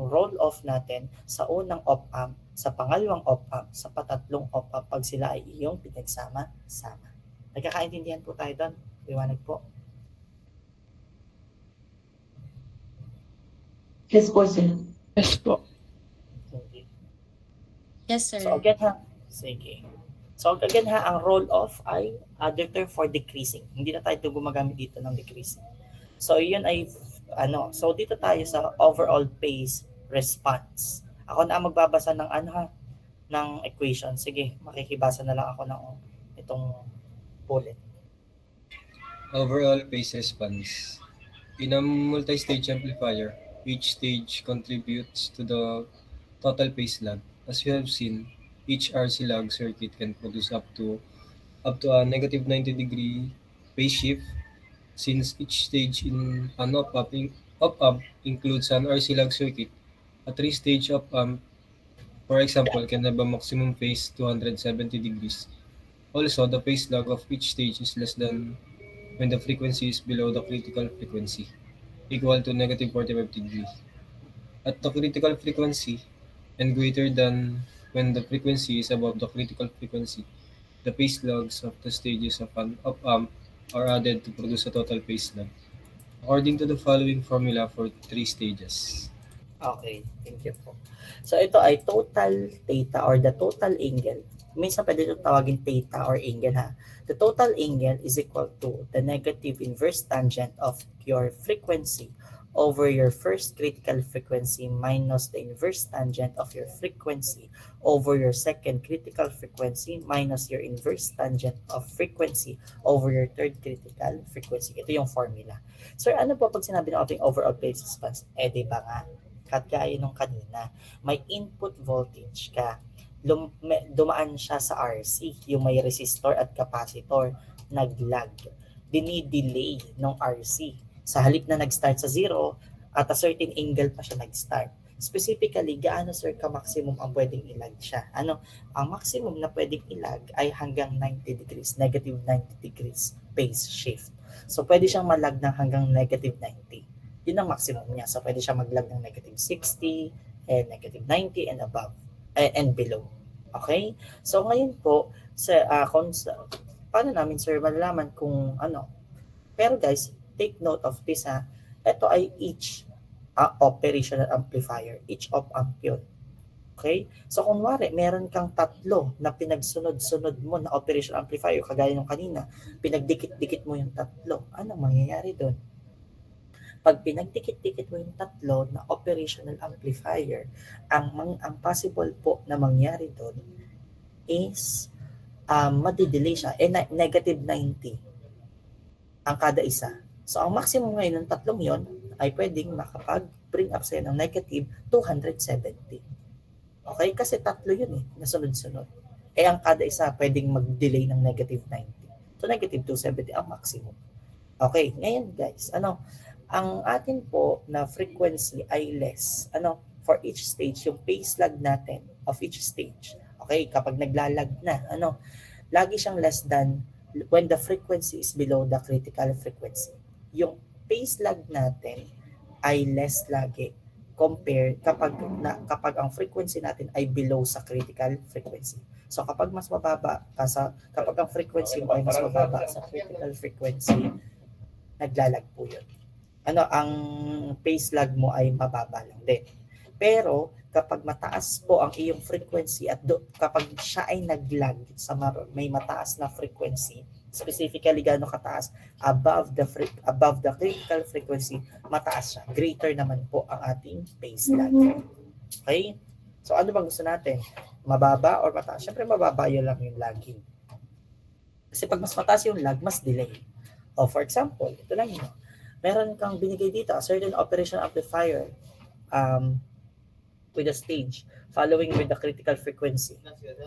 Speaker 1: roll-off natin sa unang op-amp, sa pangalawang op-amp, sa patatlong op-amp pag sila ay iyong pinagsama-sama. Nagkakaintindihan po tayo doon. Liwanag po.
Speaker 7: Yes po, sir.
Speaker 4: Yes po.
Speaker 1: Okay.
Speaker 7: Yes, sir.
Speaker 1: So again ha. Sige. So again ha, ang roll-off ay other term for decreasing. Hindi na tayo gumagamit dito ng decreasing. So yun ay so dito tayo sa overall phase response. Ako na magbabasa ng ng equation. Sige, makikibasa na lang ako ng itong bullet.
Speaker 9: Overall phase response. In a multi-stage amplifier, each stage contributes to the total phase lag. As you have seen, each RC lag circuit can produce up to a negative 90-degree phase shift. Since each stage in an op-amp includes an RC lag circuit, a 3-stage op-amp, for example, can have a maximum phase 270 degrees. Also, the phase lag of each stage is less than when the frequency is below the critical frequency, equal to negative 45 degrees. At the critical frequency and greater than when the frequency is above the critical frequency, the phase lags of the stages of an op-amp are added to produce a total phase lag, according to the following formula for 3 stages.
Speaker 1: Okay, thank you po. So ito ay total theta or the total angle. Minsan pwede ito tawagin theta or angle ha. The total angle is equal to the negative inverse tangent of your frequency over your first critical frequency minus the inverse tangent of your frequency over your second critical frequency minus your inverse tangent of frequency over your third critical frequency. Ito yung formula. Sir, ano po pag sinabi natin overall phase response? Di ba nga? Kagaya nung kanina, may input voltage ka. Dumaan siya sa RC, yung may resistor at capacitor, naglag. Dinidelay ng RC. Sa halip na nag-start sa 0, at a certain angle pa siya nag-start. Specifically, gaano sir ka-maximum ang pwedeng ilag siya? Ang maximum na pwedeng ilag ay hanggang 90 degrees, negative 90 degrees phase shift. So pwede siyang malag ng hanggang negative 90. Yun ang maximum niya. So pwede siyang maglag ng negative 60, and negative 90 and above. And below. Okay? So ngayon po, paano namin sir malalaman kung Pero guys, take note of this ha. Ito ay each operational amplifier. Each op-amp yun. Okay? So kunwari, meron kang tatlo na pinagsunod-sunod mo na operational amplifier, kagaya nung kanina, pinagdikit-dikit mo yung tatlo. Anong mangyayari doon? Pag pinagdikit-dikit mo yung tatlo na operational amplifier, ang possible po na mangyari doon is madidelay siya. Negative 90 ang kada isa. So ang maximum ngayon ng tatlong yon ay pwedeng mag-bring up sa'yo ng negative 270. Okay? Kasi tatlo yun nasunod-sunod. Ang kada isa pwedeng mag-delay ng negative 90. So, negative 270 ang maximum. Okay, ngayon guys, ang atin po na frequency ay less. For each stage, yung phase lag natin of each stage. Okay, kapag naglalag na, lagi siyang less than when the frequency is below the critical frequency. Yung phase lag natin ay less lagi compared kapag ang frequency natin ay below sa critical frequency. So kapag mas mababa kapag ang frequency mo ay mas mababa sa critical frequency, naglalag po yun. Ang phase lag mo ay mababa lang din. Pero kapag mataas po ang iyong frequency at kapag siya ay naglag sa may mataas na frequency, specifically gaano kataas, above the critical frequency, mataas siya. Greater naman po ang ating phase lag. Okay? So ano bang gusto natin? Mababa or mataas? Siyempre mababa yun lang yung lagging. Kasi pag mas mataas yung lag, mas delay. For example, ito lang yun. Meron kang binigay dito, a certain operational amplifier with a stage following with the critical frequency.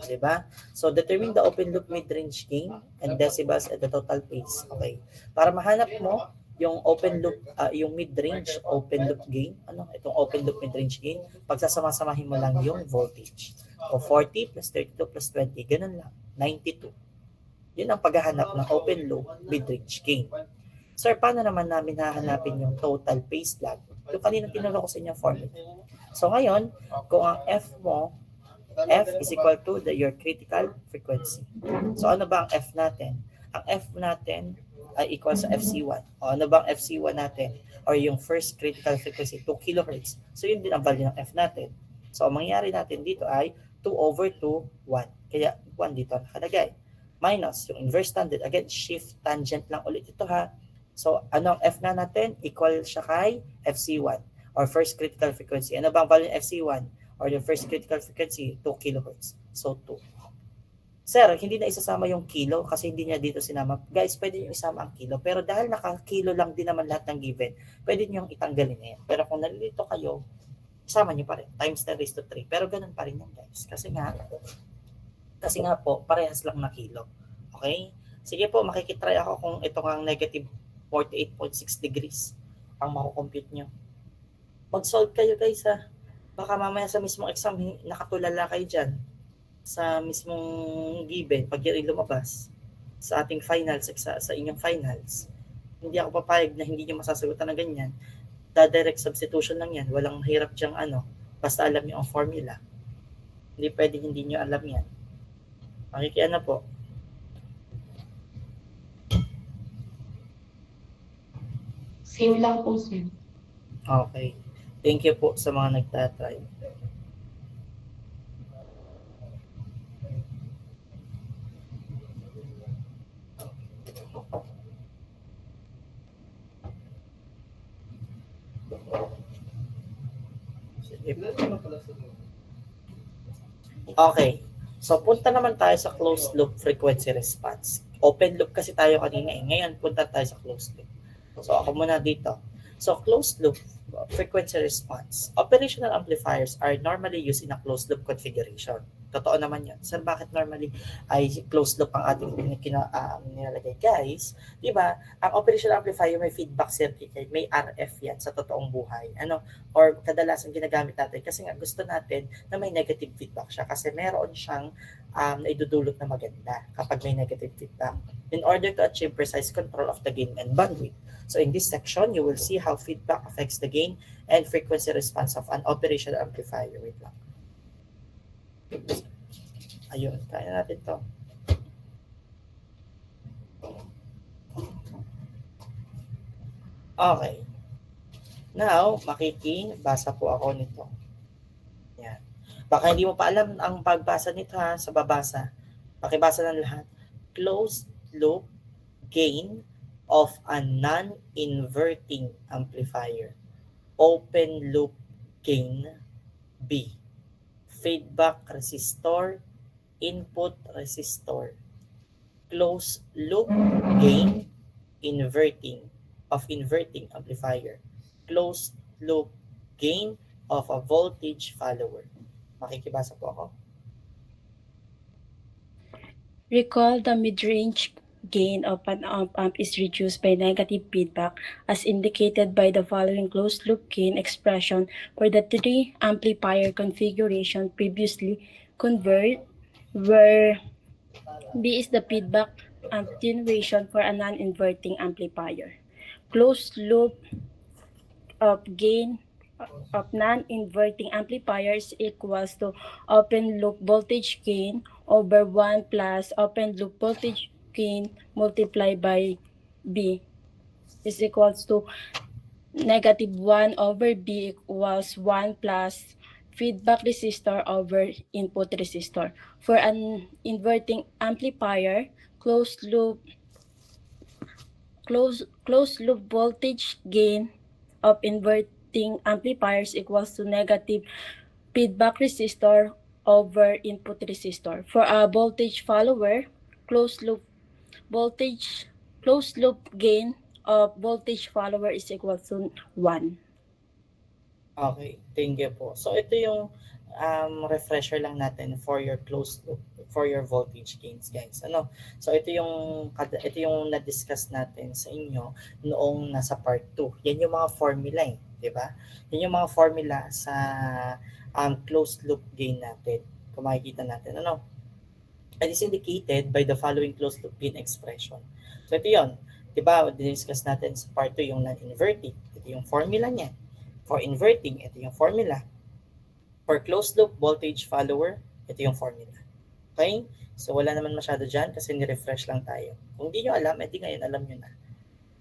Speaker 1: Diba? So, determine the open loop mid-range gain and decibels at the total phase. Okay. Para mahanap mo yung open loop, yung mid-range open loop gain, itong open loop mid-range gain, pagsasama-samahin mo lang yung voltage. O 40 plus 32 plus 20, ganun lang, 92. Yun ang paghahanap ng open loop mid-range gain. Sir, paano naman namin hahanapin yung total phase lag? Yung kanina tinuro ko sa inyo formula. So ngayon, kung ang F mo, F is equal to your critical frequency. So ano ba ang F natin? Ang F natin ay equal sa FC1. O ano ba ang FC1 natin? Or yung first critical frequency, 2 kHz. So yun din ang value ng F natin. So ang mangyari natin dito ay 2 over 2, 1. Kaya 1 dito nakalagay. Minus yung inverse tangent. Again, shift tangent lang ulit ito ha. So ano ang F na natin? Equal siya kay FC1 or first critical frequency. Ano ba ang value ng FC1 or yung first critical frequency? 2 kHz. So 2. Sir, hindi na isasama yung kilo kasi hindi niya dito sinama. Guys, pwede nyo isama ang kilo. Pero dahil naka-kilo lang din naman lahat ng given, pwede nyo itanggalin na yan. Pero kung nalilito kayo, isama nyo pa rin. Times 10 raised to 3. Pero ganun pa rin yan, guys. Kasi nga po, parehas lang na kilo. Okay? Sige po, makikitry ako kung ito ang negative 48.6 degrees ang makukompute nyo. Mag-solve kayo guys ha. Baka mamaya sa mismong exam, nakatulala kayo dyan. Sa mismong given, pag yung lumabas sa ating finals, sa inyong finals, hindi ako papayag na hindi nyo masasagutan na ganyan. Direct substitution lang yan. Walang hirap dyang basta alam nyo ang formula. Hindi pwedeng hindi nyo alam yan. Makikiyan na po.
Speaker 7: Same lang po, sir.
Speaker 1: Okay. Thank you po sa mga nagtatry. Okay. So, punta naman tayo sa closed loop frequency response. Open loop kasi tayo kanina eh. Ngayon, punta tayo sa closed loop. So, ako muna dito. So, closed loop frequency response. Operational amplifiers are normally used in a closed loop configuration. Totoo naman yun. Sir, bakit normally ay closed loop ang ating nilalagay? Guys, di ba, ang operational amplifier may feedback circuit, may RF yan sa totoong buhay. Or kadalasan ginagamit natin kasi nga gusto natin na may negative feedback siya kasi meron siyang naidudulot na maganda kapag may negative feedback in order to achieve precise control of the gain and bandwidth. So in this section, you will see how feedback affects the gain and frequency response of an operational amplifier. Wait lang. Ayun, kaya natin to. Okay. Now, makikibasa po ako nito. Yan. Baka hindi mo pa alam ang pagbasa nito ha, sa babasa. Pakibasa ng lahat. Closed loop gain of a non-inverting amplifier. Open loop gain B. Feedback resistor, input resistor. Closed loop gain inverting amplifier. Closed loop gain of a voltage follower. Makikibasa po ako.
Speaker 10: Recall the mid-range gain of an op-amp is reduced by negative feedback as indicated by the following closed-loop gain expression for the three amplifier configuration previously converted, where B is the feedback attenuation for a non-inverting amplifier. Closed-loop of gain of non-inverting amplifiers equals to open loop voltage gain over 1 plus open loop voltage gain multiplied by B is equals to negative 1 over B equals 1 plus feedback resistor over input resistor. For an inverting amplifier, closed loop voltage gain of inverting amplifiers equals to negative feedback resistor over input resistor. For a voltage follower, closed loop gain of voltage follower is equal to 1.
Speaker 1: Okay, thank you po. So ito yung refresher lang natin for your closed loop, for your voltage gains, guys. Ano? So ito yung na-discuss natin sa inyo noong nasa part 2. Yan yung mga formula, 'di ba? Yan yung mga formula sa closed loop gain natin. Kung makikita natin, ano? It is indicated by the following closed loop gain expression. So ito 'yon. 'Di ba? Discuss natin sa part 2 yung non-inverting. Ito yung formula niya. For inverting, ito yung formula. For closed loop voltage follower, ito yung formula. Okay? So wala naman masyado dyan kasi ni-refresh lang tayo. Kung di nyo alam, edi ngayon alam nyo na.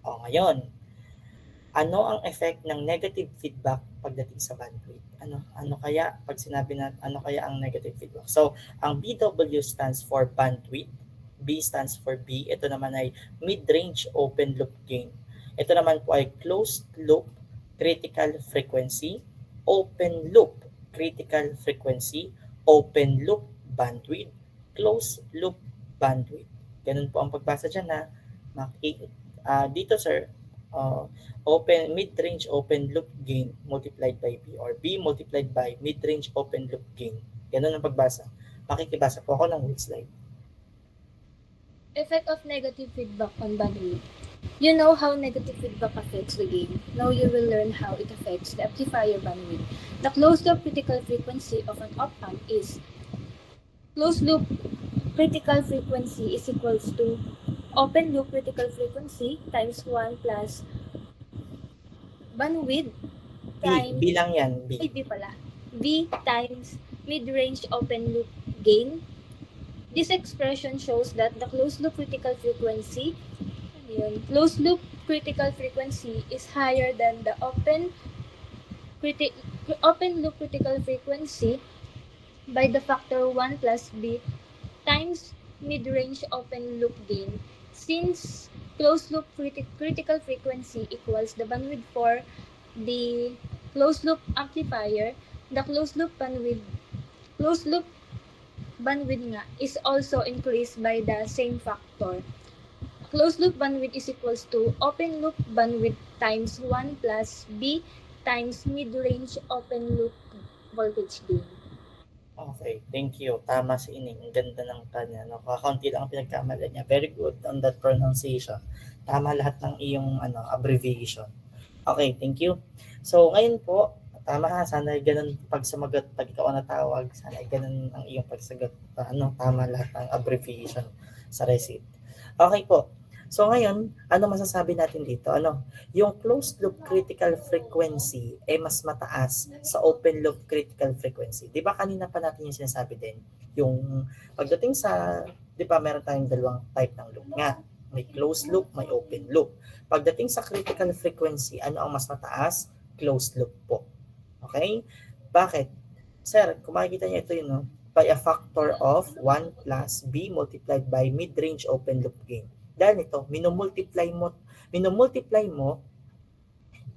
Speaker 1: O ngayon, ano ang effect ng negative feedback pagdating sa bandwidth? Ano kaya pag sinabi na ano kaya ang negative feedback? So, ang BW stands for bandwidth, B stands for B, ito naman ay mid-range open loop gain. Ito naman po ay closed loop critical frequency, open loop critical frequency, open loop bandwidth, closed loop bandwidth. Ganun po ang pagbasa dyan na dito sir, mid-range open loop gain multiplied by B or B multiplied by mid-range open loop gain. Ganun ang pagbasa. Makikibasa po ako ng whole slide.
Speaker 11: Effect of negative feedback on bandwidth. You know how negative feedback affects the gain. Now you will learn how it affects the amplifier bandwidth. The closed-loop critical frequency of an op-amp is closed-loop critical frequency is equals to open-loop critical frequency times 1 plus bandwidth times...
Speaker 1: B lang yan, B.
Speaker 11: Ay, B pala. B times mid-range open-loop gain. This expression shows that the closed-loop critical frequency closed-loop critical frequency is higher than the open-loop critical frequency by the factor 1 plus B times mid-range open-loop gain. Since closed-loop critical frequency equals the bandwidth for the closed-loop amplifier, the closed-loop bandwidth nga is also increased by the same factor. Closed loop bandwidth is equals to open loop bandwidth times 1 plus B times mid-range open loop voltage gain.
Speaker 1: Okay, thank you. Tama si Ining. Ang ganda ng kanya. No? Kakaunti lang ang pinagkamala niya. Very good on that pronunciation. Tama lahat ng iyong abbreviation. Okay, thank you. So, ngayon po, tama ha. Sana ay ganun pag sumagot, pag ikaw natawag, sana ay ganun ang iyong pagsagot. Tama lahat ng abbreviation sa receipt. Okay po. So ngayon, ano masasabi natin dito? Yung closed loop critical frequency ay mas mataas sa open loop critical frequency. 'Di ba kanina pa natin yung sinasabi din, yung pagdating sa, 'di ba meron tayong dalawang type ng loop nga. May closed loop, may open loop. Pagdating sa critical frequency, ano ang mas mataas? Closed loop po. Okay? Bakit? Sir, kung makikita niyo ito yun, by a factor of 1 plus B multiplied by mid-range open loop gain. Dahil nito, minumultiply mo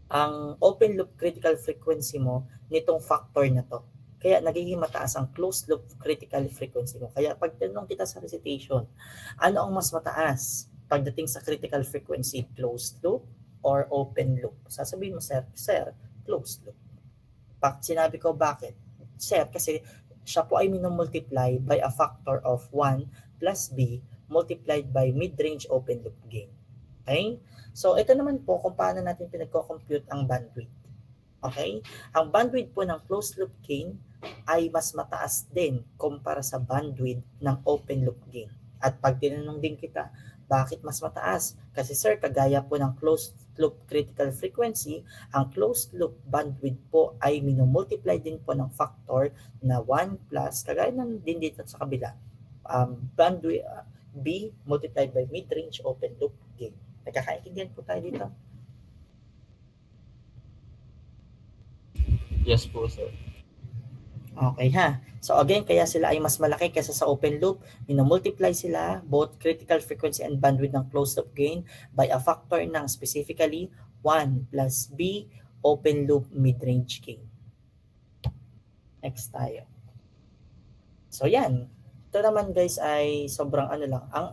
Speaker 1: ang open loop critical frequency mo nitong factor na to. Kaya nagiging mataas ang closed loop critical frequency mo. Kaya pag tinanong kita sa recitation, ano ang mas mataas pagdating sa critical frequency, closed loop or open loop? Sasabihin mo, sir, closed loop. Sinabi ko bakit? Sir, kasi siya po ay minumultiply by a factor of 1 plus B multiplied by mid-range open loop gain. Okay? So, ito naman po kung paano natin pinagko-compute ang bandwidth. Okay? Ang bandwidth po ng closed loop gain ay mas mataas din kumpara sa bandwidth ng open loop gain. At pag tinanong din kita, bakit mas mataas? Kasi sir, kagaya po ng closed loop critical frequency, ang closed loop bandwidth po ay minumultiply din po ng factor na 1 plus, kagaya ng din dito sa kabila, bandwidth B multiplied by mid-range open loop gain. Nagkakaintindihan po tayo dito?
Speaker 3: Yes po, sir.
Speaker 1: Okay ha. So again, kaya sila ay mas malaki kaysa sa open loop. Minumultiply sila both critical frequency and bandwidth ng closed loop gain by a factor ng specifically 1 plus B open loop mid-range gain. Next tayo. So yan. Ito naman guys ay sobrang ano lang. Ang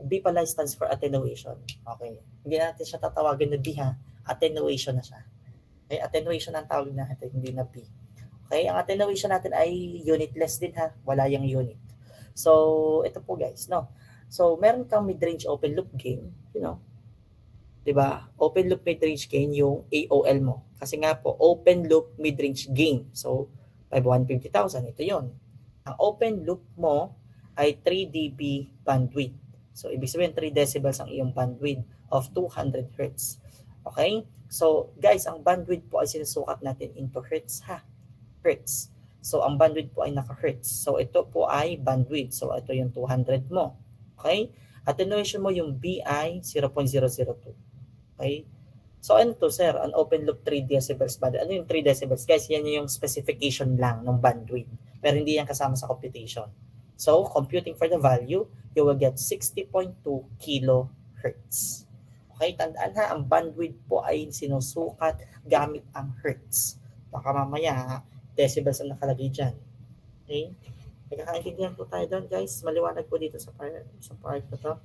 Speaker 1: B pala stands for attenuation. Okay. Hindi natin siya tatawagan na B ha. Attenuation na siya. Okay, attenuation ang tawag natin, hindi na B. Okay, ang attenuation natin ay unitless din ha, wala yung unit. So, ito po guys, no. So, meron kang mid-range open loop gain, you know. 'Di ba? Open loop mid-range gain yung AOL mo. Kasi nga po, open loop mid-range gain. So, 150,000, ito 'yon. Ang open loop mo ay 3 dB bandwidth. So, ibig sabihin 3 decibels ang iyong bandwidth of 200 Hz. Okay? So, guys, ang bandwidth po ay sinusukat natin into Hertz ha. Hertz. So, ang bandwidth po ay naka-Hertz. So, ito po ay bandwidth. So, ito yung 200 mo. Okay? Attenuation mo yung BI 0.002. Okay? So, ano to, sir? An open loop 3 decibels bandwidth. Ano yung 3 decibels? Guys, yan yung specification lang ng bandwidth. Pero hindi yan kasama sa computation. So, computing for the value, you will get 60.2 kilohertz. Okay, tandaan ha, ang bandwidth po ay sinusukat gamit ang hertz. Baka mamaya, decibels ang nakalagay dyan. Okay? Nagkakaintindihan po tayo doon, guys. Maliwanag po dito sa part na to.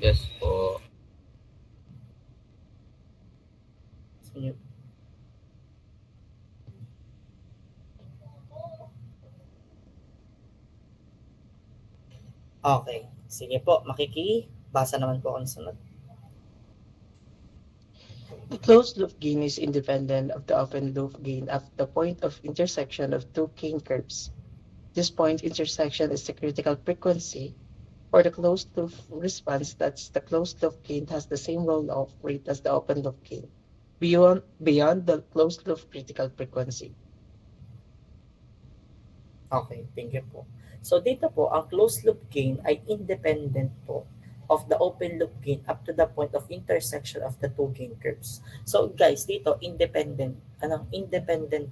Speaker 3: Yes po.
Speaker 1: Sige. Okay. Sige po, makikibasa naman po ako ng sunod.
Speaker 12: The closed loop gain is independent of the open loop gain at the point of intersection of two gain curves. This point intersection is the critical frequency. For the closed loop response, that's the closed loop gain has the same roll-off rate as the open loop gain, beyond the closed loop critical frequency.
Speaker 1: Okay, thank you po. So dito po, ang closed loop gain ay independent po of the open loop gain up to the point of intersection of the two gain curves. So guys, dito independent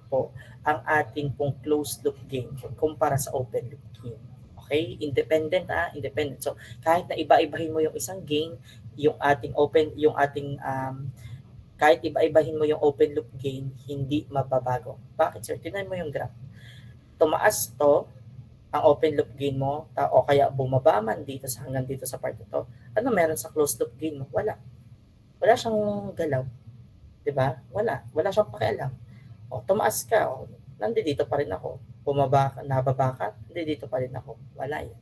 Speaker 1: po ang ating pong closed loop gain kumpara sa open loop gain. Okay? Independent independent. So kahit na iba-ibahin mo yung isang gain, kahit iba-ibahin mo yung open loop gain, hindi mababago. Bakit sir? Tingnan mo yung graph. Tumaas to ang open loop gain mo o kaya bumaba man dito sa hanggang dito sa part ito, ano meron sa closed loop gain mo? Wala siyang galaw, 'di ba? Wala siyang pakialam. O tumaas ka, nandito pa rin ako. Bumaba ka, nababa ka, nandito pa rin ako. Wala yan.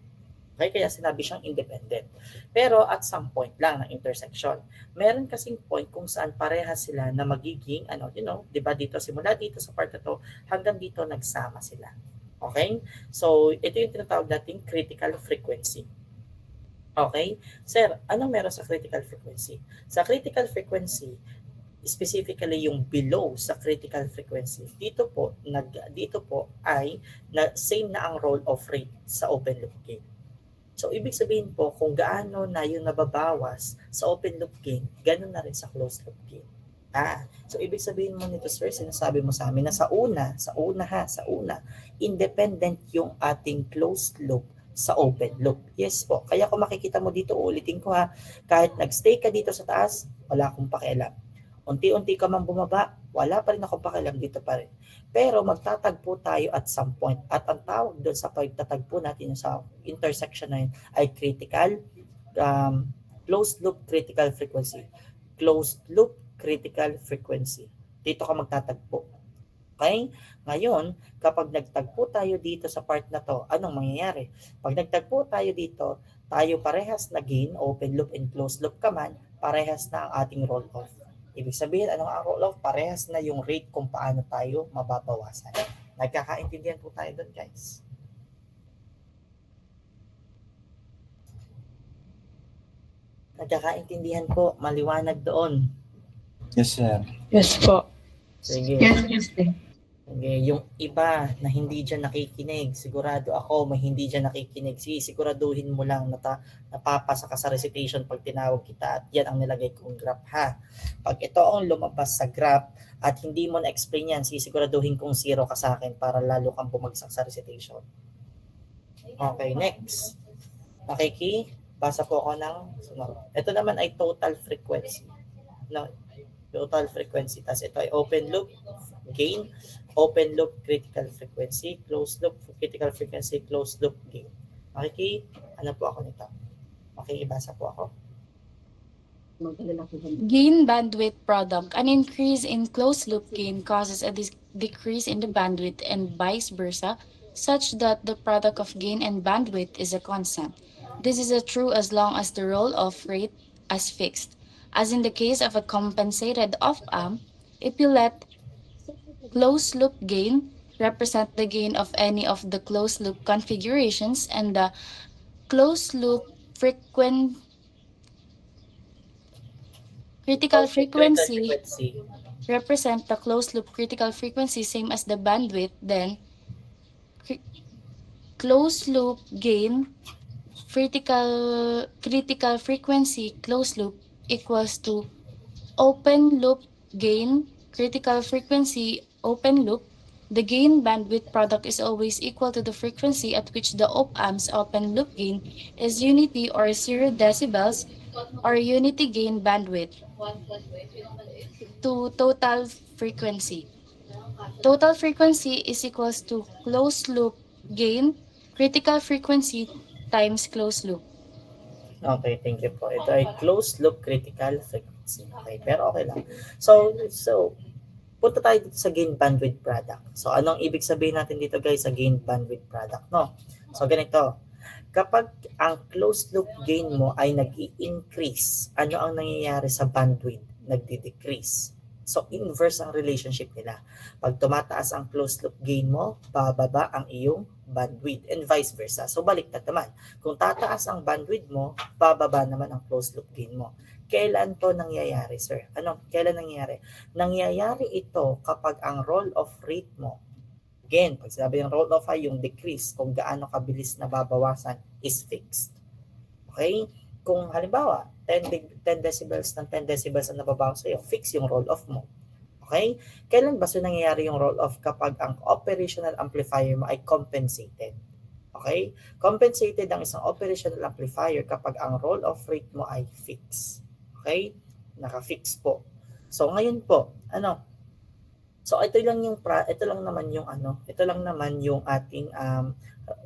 Speaker 1: Okay, kaya sinabi siyang independent. Pero at some point lang ng intersection, meron kasing point kung saan parehas sila na magiging 'di ba dito simula dito sa part ito hanggang dito nagsama sila. Okay? So, ito yung tinatawag nating critical frequency. Okay? Sir, anong meron sa critical frequency? Sa critical frequency, specifically yung below sa critical frequency, dito po ay same na ang roll-off rate sa open loop gain. So, ibig sabihin po, kung gaano na yung nababawas sa open loop gain, ganoon na rin sa closed loop gain. So ibig sabihin mo nito sir, sinasabi mo sa amin na sa una, independent yung ating closed loop sa open loop. Yes po. Kaya kung makikita mo dito, ulitin ko ha, kahit nagstay ka dito sa taas, wala akong pakialam. Unti-unti ka man bumaba, wala pa rin akong pakialam, dito pa rin. Pero magtatagpo tayo at some point. At ang tawag doon sa pagtatagpo natin sa intersection na yun ay critical, closed loop critical frequency. closed loop critical frequency. Dito ka magtatagpo. Okay? Ngayon, kapag nagtagpo tayo dito sa part na to, anong mangyayari? Pag nagtagpo tayo dito, tayo parehas na gain, open loop and closed loop ka man, parehas na ang ating roll-off. Ibig sabihin, anong ang roll-off? Parehas na yung rate kung paano tayo mababawasan. Nagkakaintindihan po tayo doon, guys. Nagkakaintindihan po, maliwanag doon.
Speaker 2: Yes, sir.
Speaker 4: Yes po.
Speaker 1: Sige.
Speaker 7: Yes, sir.
Speaker 1: Okay, yung iba na hindi dyan nakikinig, sigurado ako may hindi dyan nakikinig. Siguraduhin mo lang napapasa ka sa recitation pag tinawag kita at yan ang nilagay kong graph ha. Pag ito ang lumabas sa graph at hindi mo na-explain yan, siguraduhin kong 0 ka sa akin para lalo kang bumagsak sa recitation. Okay, next. Basa po ako ng sunod. Ito naman ay total frequency. No, total frequency. Tapos ito ay open loop gain, open loop critical frequency, closed loop critical frequency, closed loop gain. Ano po ako nito? Ibasa po ako.
Speaker 13: Gain bandwidth product. An increase in closed loop gain causes a decrease in the bandwidth and vice versa, such that the product of gain and bandwidth is a constant. This is true as long as the roll-off rate is fixed. As in the case of a compensated op-amp, if you let closed loop gain represent the gain of any of the closed loop configurations and the closed loop critical frequency represent the closed loop critical frequency same as the bandwidth, then closed loop gain critical frequency closed loop equals to open loop gain critical frequency open loop. The gain bandwidth product is always equal to the frequency at which the op-amp's open loop gain is unity or 0 decibels or unity gain bandwidth to total frequency. Total frequency is equals to closed loop gain critical frequency times closed loop.
Speaker 1: Okay, thank you po. Ito ay closed loop critical frequency. Okay, pero okay lang. So punta tayo dito sa gain bandwidth product. So, anong ibig sabihin natin dito guys sa gain bandwidth product, no? So, ganito. Kapag ang closed loop gain mo ay nag-i-increase, ano ang nangyayari sa bandwidth? Nagdi-decrease. So, inverse ang relationship nila. Pag tumataas ang closed loop gain mo, bababa ang iyong bandwidth and vice versa. So, baliktad naman. Kung tataas ang bandwidth mo, bababa naman ang closed loop gain mo. Kailan to nangyayari, sir? Kailan nangyayari? Nangyayari ito kapag ang roll-off rate mo, again, pag sinabi ng roll-off ay yung decrease, kung gaano kabilis na babawasan, is fixed. Okay? Kung halimbawa, 10 decibels ng 10 decibels ang nababawas sa'yo, fix yung roll-off mo. Okay? Kailan ba nangyayari yung roll-off? Kapag ang operational amplifier mo ay compensated. Okay? Compensated ang isang operational amplifier kapag ang roll-off rate mo ay fixed. Okay? Naka-fix po. So ngayon po, So ito lang naman yung ating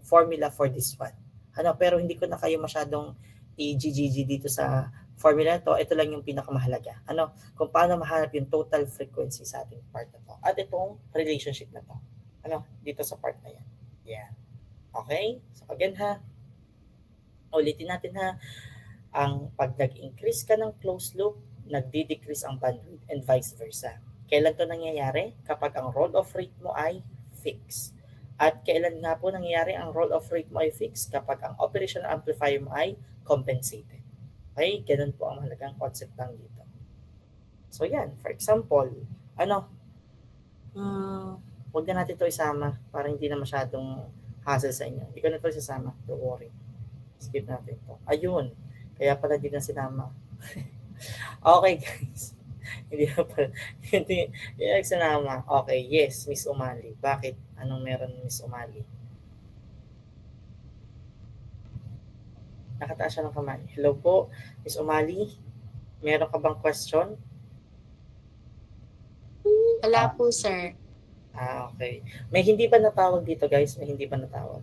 Speaker 1: formula for this one. Pero hindi ko na kayo masyadong i-GGG dito sa formula to. Ito lang yung pinakamahalaga. Kung paano mahanap yung total frequency sa ating part na to. At itong relationship na to. Dito sa part na yan. Yeah. Okay? So again ulitin natin ang pag nag-increase ka ng closed loop, nagdi-decrease ang bandwidth and vice versa. Kailan to nangyayari? Kapag ang roll-off rate mo ay fixed. At kailan nga po nangyayari ang roll-off rate mo ay fixed? Kapag ang operational amplifier mo ay compensated. Okay? Ganun po ang mahalagang concept lang dito. So yan, for example, huwag na natin ito isama para hindi na masyadong hassle sa inyo. Hindi ko na ito isasama. Don't worry. Skip natin ito. Ayun. Kaya pala di na sinama. Okay guys. Hindi na sinama. Okay, yes, Miss Umali. Bakit? Anong meron Miss Umali? Nakataas siya ng kamay. Hello po, Miss Umali. Meron ka bang question?
Speaker 13: Wala po, sir.
Speaker 1: Okay. May hindi pa natawag dito guys. May hindi pa natawag.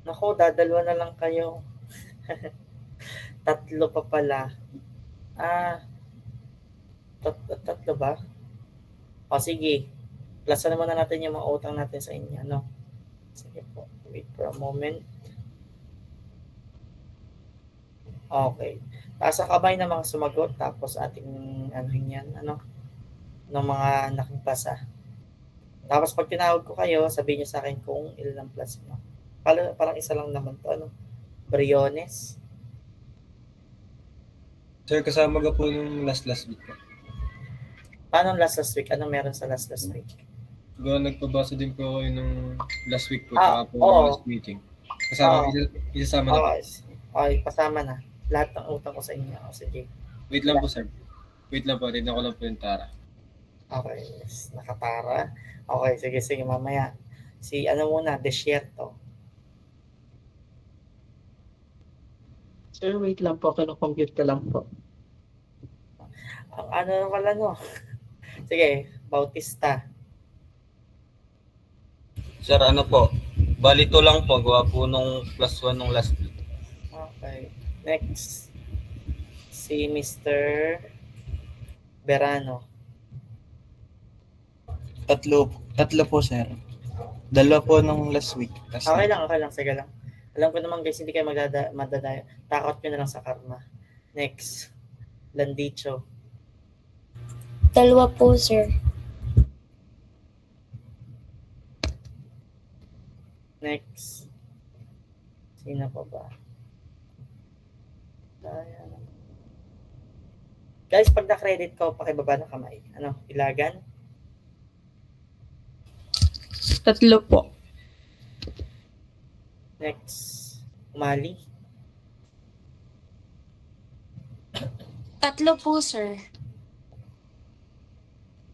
Speaker 1: Nako, dadalwa na lang kayo. Tatlo pa pala. Tatlo ba? O sige. Plus naman na natin yung mga utang natin sa inyo. No? Sige po. Wait for a moment. Okay. Taas ang kamay ng mga sumagot. Tapos ating yan. Ng mga nakipasa. Tapos pag tinawag ko kayo, sabihin nyo sa akin kung ilan ang plus nyo. Parang isa lang naman to. Briones.
Speaker 9: Sir, kasama ka po nung last week po.
Speaker 1: Paano last week? Anong meron sa last week?
Speaker 9: Nagpabasa din po ako nung last week po,
Speaker 1: Ah,
Speaker 9: tsaka po
Speaker 1: oo.
Speaker 9: last meeting. Kasama,
Speaker 1: Oo.
Speaker 9: isasama na po.
Speaker 1: Okay, pasama na. Lahat ng utang ko sa inyo. O, sige.
Speaker 9: Wait lang po, sir. Wait lang po, tignan ko lang po yung tara.
Speaker 1: Okay, yes. Nakatara. Okay, sige, mamaya. Si muna, Desierto.
Speaker 12: Sir, wait lang po. Kino-compute ka lang po.
Speaker 1: Ang wala no. Sige, Bautista.
Speaker 3: Sir, po? Bali 2 lang po. Gawa po nung +1 nung last week.
Speaker 1: Okay. Next. Si Mr. Verano.
Speaker 2: Tatlo po, sir. 2 po nung last week.
Speaker 1: Okay lang. Sige lang. Alam ko naman guys, hindi kayo madadaya. Takot nyo na lang sa karma. Next. Landicho.
Speaker 5: 2 po, sir.
Speaker 1: Next. Sino pa ba? Guys, pag na-credit ko, pakibaba ng kamay. Ilagan?
Speaker 4: 3 po.
Speaker 1: Next. Umali?
Speaker 13: 3 po, sir.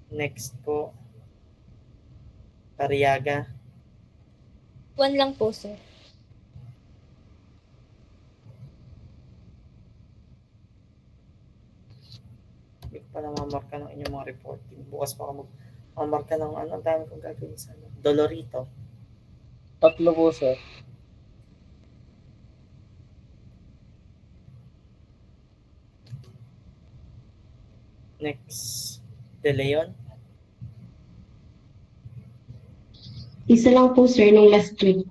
Speaker 1: Next po. Pariaga?
Speaker 11: 1 lang po, sir.
Speaker 1: Hindi ko pa namamarka ng inyong mga reporting. Bukas pa ako mamarka ng ang dami kong gagawin sa Dolorito.
Speaker 6: 3 po, sir.
Speaker 1: Next. De Leon?
Speaker 7: Isa lang po, sir, nung last week.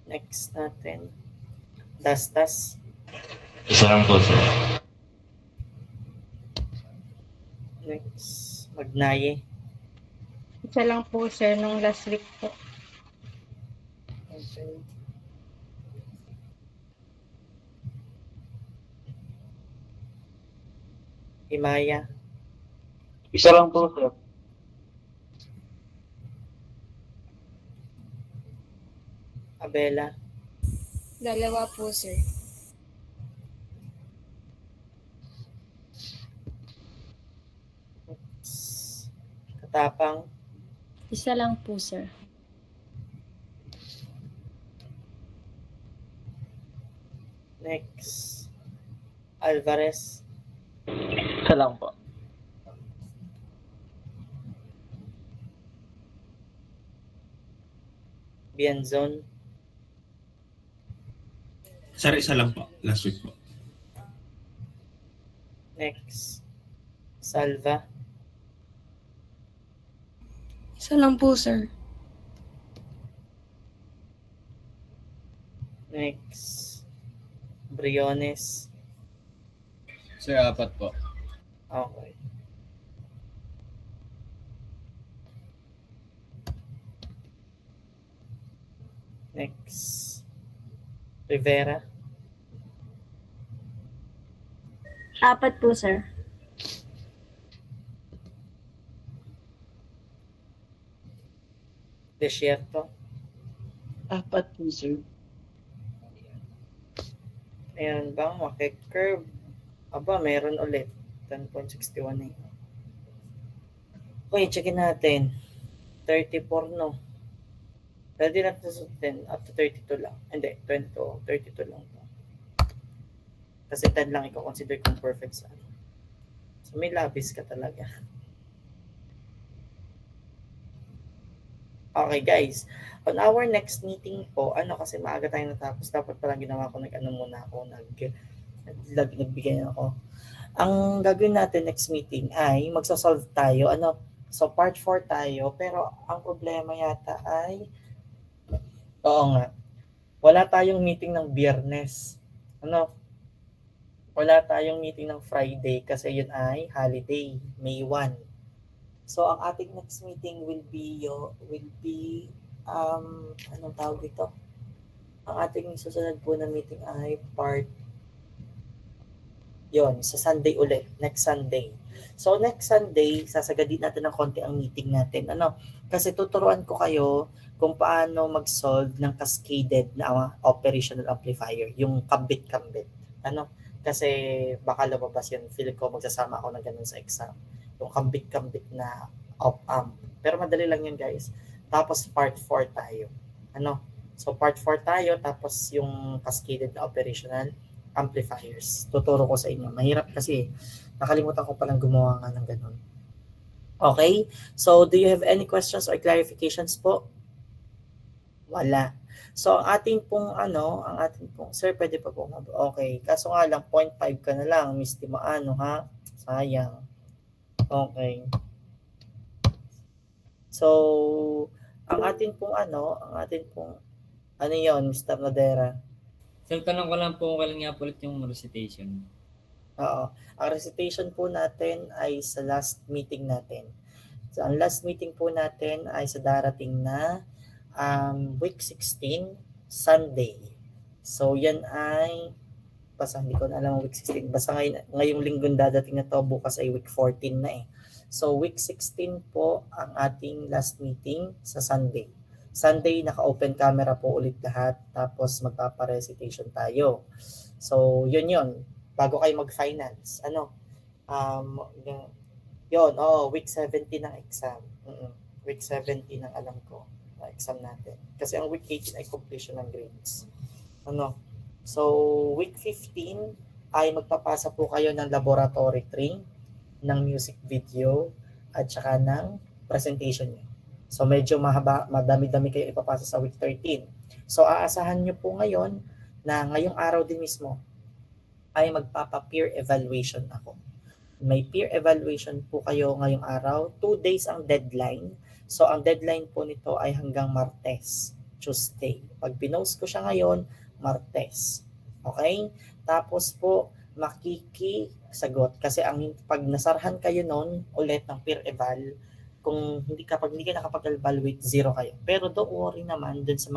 Speaker 1: Next natin. Dastas?
Speaker 14: Isa lang po, sir.
Speaker 1: Next. Magnaye?
Speaker 8: Isa lang po, sir, nung last week po.
Speaker 1: Okay. Himaya?
Speaker 6: Isa lang po, sir.
Speaker 1: Abela?
Speaker 5: 2 po, sir.
Speaker 1: Katapang?
Speaker 10: Isa lang po, sir.
Speaker 1: Next. Alvarez?
Speaker 6: Isa lang po.
Speaker 1: Bianzon?
Speaker 14: Sir, isa lang po. Last week po.
Speaker 1: Next. Salva?
Speaker 5: Isa lang po, sir.
Speaker 1: Next. Briones?
Speaker 9: Sir, 4 po.
Speaker 1: Okay. Next. Rivera?
Speaker 8: 4 po, sir.
Speaker 1: Desierto?
Speaker 12: 4 po, sir.
Speaker 1: Ayan bang curve? Aba, meron ulit. 10.61 na yun. Okay, checkin natin. 34 no. Pwede natin sa 10 up to 32 lang. Hindi, 22. 32 lang. Kasi 10 lang i-consider kung perfect sa ano. So may labis ka talaga. Okay guys, on our next meeting po, kasi maaga tayo natapos, dapat parang ginawa ko, nagbigay ako. Ang gagawin natin next meeting ay magsasolve tayo, so part 4 tayo, pero ang problema yata ay, oo nga, wala tayong meeting ng Biyernes, wala tayong meeting ng Friday kasi yun ay holiday, May 1. So ang ating next meeting will be anong tawag dito? Ang ating susunod po na meeting ay sa Sunday ulit, next Sunday. So next Sunday, sasagadin natin ng konti ang meeting natin. Kasi tuturuan ko kayo kung paano mag-solve ng cascaded na operational amplifier, yung kambit-kambit. Kasi baka lumabas yun, feel ko magsasama ako ng ganun sa exam. Yung kambit-kambit na op-amp. Pero madali lang yun guys. Tapos part 4 tayo. So part 4 tayo, tapos yung cascaded na operational amplifiers. Tuturo ko sa inyo. Mahirap kasi nakalimutan ko palang gumawa nga ng ganun. Okay? So do you have any questions or clarifications po? Wala. So ang ating pong sir, pwede pa po. Okay. Kaso nga lang 0.5 ka na lang, Miss Timaano ha. Sayang. Okay. So ang ating pong Mr. Nadera.
Speaker 15: Sir, tanong ko lang po kailan nga ulit yung recitation.
Speaker 1: Oo. Ang recitation po natin ay sa last meeting natin. So ang last meeting po natin ay sa darating na week 16, Sunday. So yan ay hindi ko na alam ang week 16. Basta ngayong linggong dadating na to, bukas ay week 14 na eh. So week 16 po ang ating last meeting sa Sunday. Sunday, naka-open camera po ulit lahat, tapos magpapa-recitation tayo. So yun. Bago kayo mag-finals. Week 17 ng exam. Week 17 ang alam ko. Exam natin. Kasi ang week 18 ay completion ng grades. So, week 15 ay magpapasa po kayo ng laboratory 3, ng music video, at saka ng presentation nyo. So, medyo madami-dami kayo ipapasa sa week 13. So, aasahan nyo po ngayon na ngayong araw din mismo ay magpapa-peer evaluation ako. May peer evaluation po kayo ngayong araw. 2 days ang deadline. So, ang deadline po nito ay hanggang Martes, Tuesday. Pag pinost ko siya ngayon, Martes. Okay? Tapos po, makikisagot. Kasi pag nasarhan kayo noon ulit ng peer eval, pag hindi ka nakapag-evaluate, 0 kayo. Pero don't worry naman dun sa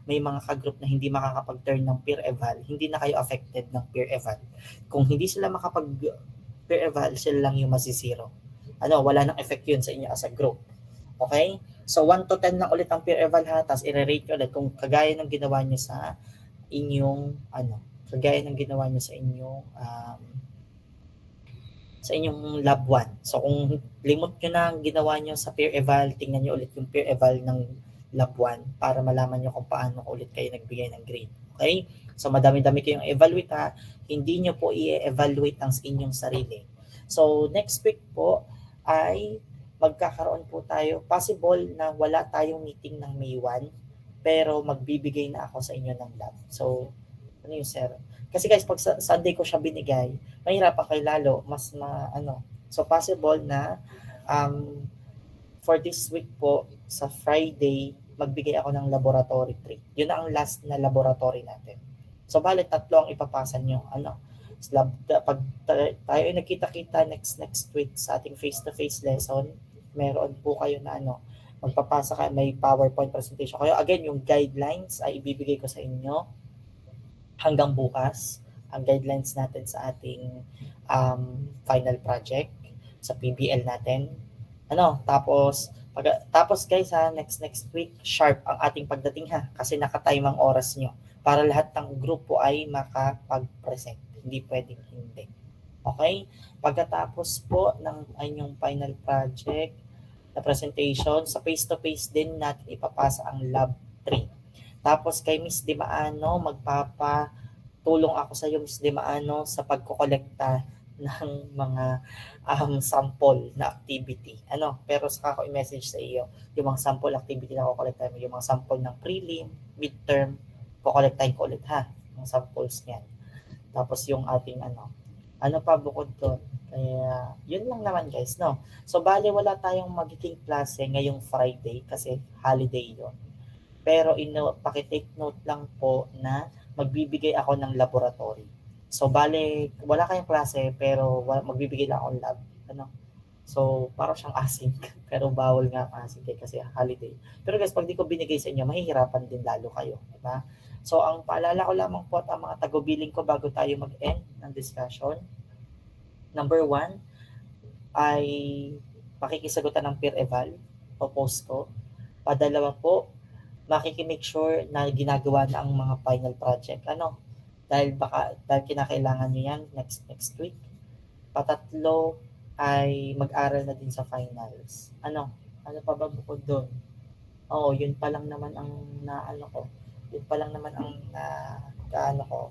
Speaker 1: may mga ka-group na hindi makakapag-turn ng peer eval, hindi na kayo affected ng peer eval. Kung hindi sila makapag-peer eval, sila lang yung masisiro. Wala nang effect yun sa inyo as a group. Okay? So 1 to 10 lang ulit ang peer eval ha, tapos i-rate nyo ulit kung kagaya ng ginawa nyo sa inyong sa inyong lab 1. So kung limot nyo na ang ginawa nyo sa peer eval, tingnan nyo ulit yung peer eval ng lab 1 para malaman nyo kung paano ulit kayo nagbigay ng grade. Okay? So madami-dami kayong evaluate ha. Hindi nyo po i-evaluate ang inyong sarili. So next week po ay magkakaroon po tayo. Possible na wala tayong meeting ng May 1, pero magbibigay na ako sa inyo ng lab. So, sir? Kasi guys, pag Sunday ko siya binigay, mahirapan kayo lalo, So, possible na for this week po, sa Friday, magbigay ako ng laboratory 3. Yun na ang last na laboratory natin. So, balik 3 ang ipapasa nyo. Pag tayo ay nagkita-kita next week sa ating face-to-face lesson, meron po kayo na magpapasa kayo, may PowerPoint presentation kayo. Again, yung guidelines ay ibibigay ko sa inyo hanggang bukas. Ang guidelines natin sa ating final project sa PBL natin. Tapos guys next week, sharp ang ating pagdating ha, kasi naka-time ang oras nyo para lahat ng grupo ay makapag-present. Hindi pwedeng hindi. Okay? Pagkatapos po ng inyong final project na presentation, sa face-to-face din natin ipapasa ang lab 3. Tapos kay Miss Dimaano, magpapatulong ako sa iyo, Miss Dimaano, sa pagkokolekta ng mga sample na activity. Pero saka ko i-message sa iyo yung mga sample activity na kukolektahin mo, yung mga sample ng prelim, midterm, kukolektahin ko ulit ha, yung samples niyan. Tapos yung ating ano pa bukod doon. Kaya yun lang naman guys, no. So bale wala tayong magiging klase ngayong Friday kasi holiday yon. Pero paki-take note lang po na magbibigay ako ng laboratory. So bale wala kayong klase pero magbibigay lang ako ng lab. So parang siyang async pero bawal nga ang async kasi holiday. Pero guys, pag di ko binigay sa inyo, mahihirapan din lalo kayo, di ba? So ang paalala ko lamang po at ang mga tagubilin ko bago tayo mag-end ng discussion. Number 1 ay pakikisagutan ng peer eval o post ko. Padalawa po, makikimake sure na ginagawa na ang mga final project. Dahil kinakailangan nyo yan next week. Patatlo ay mag-aral na din sa finals. Ano pa ba bukod doon? Yun pa lang naman ang Yun pa lang naman ang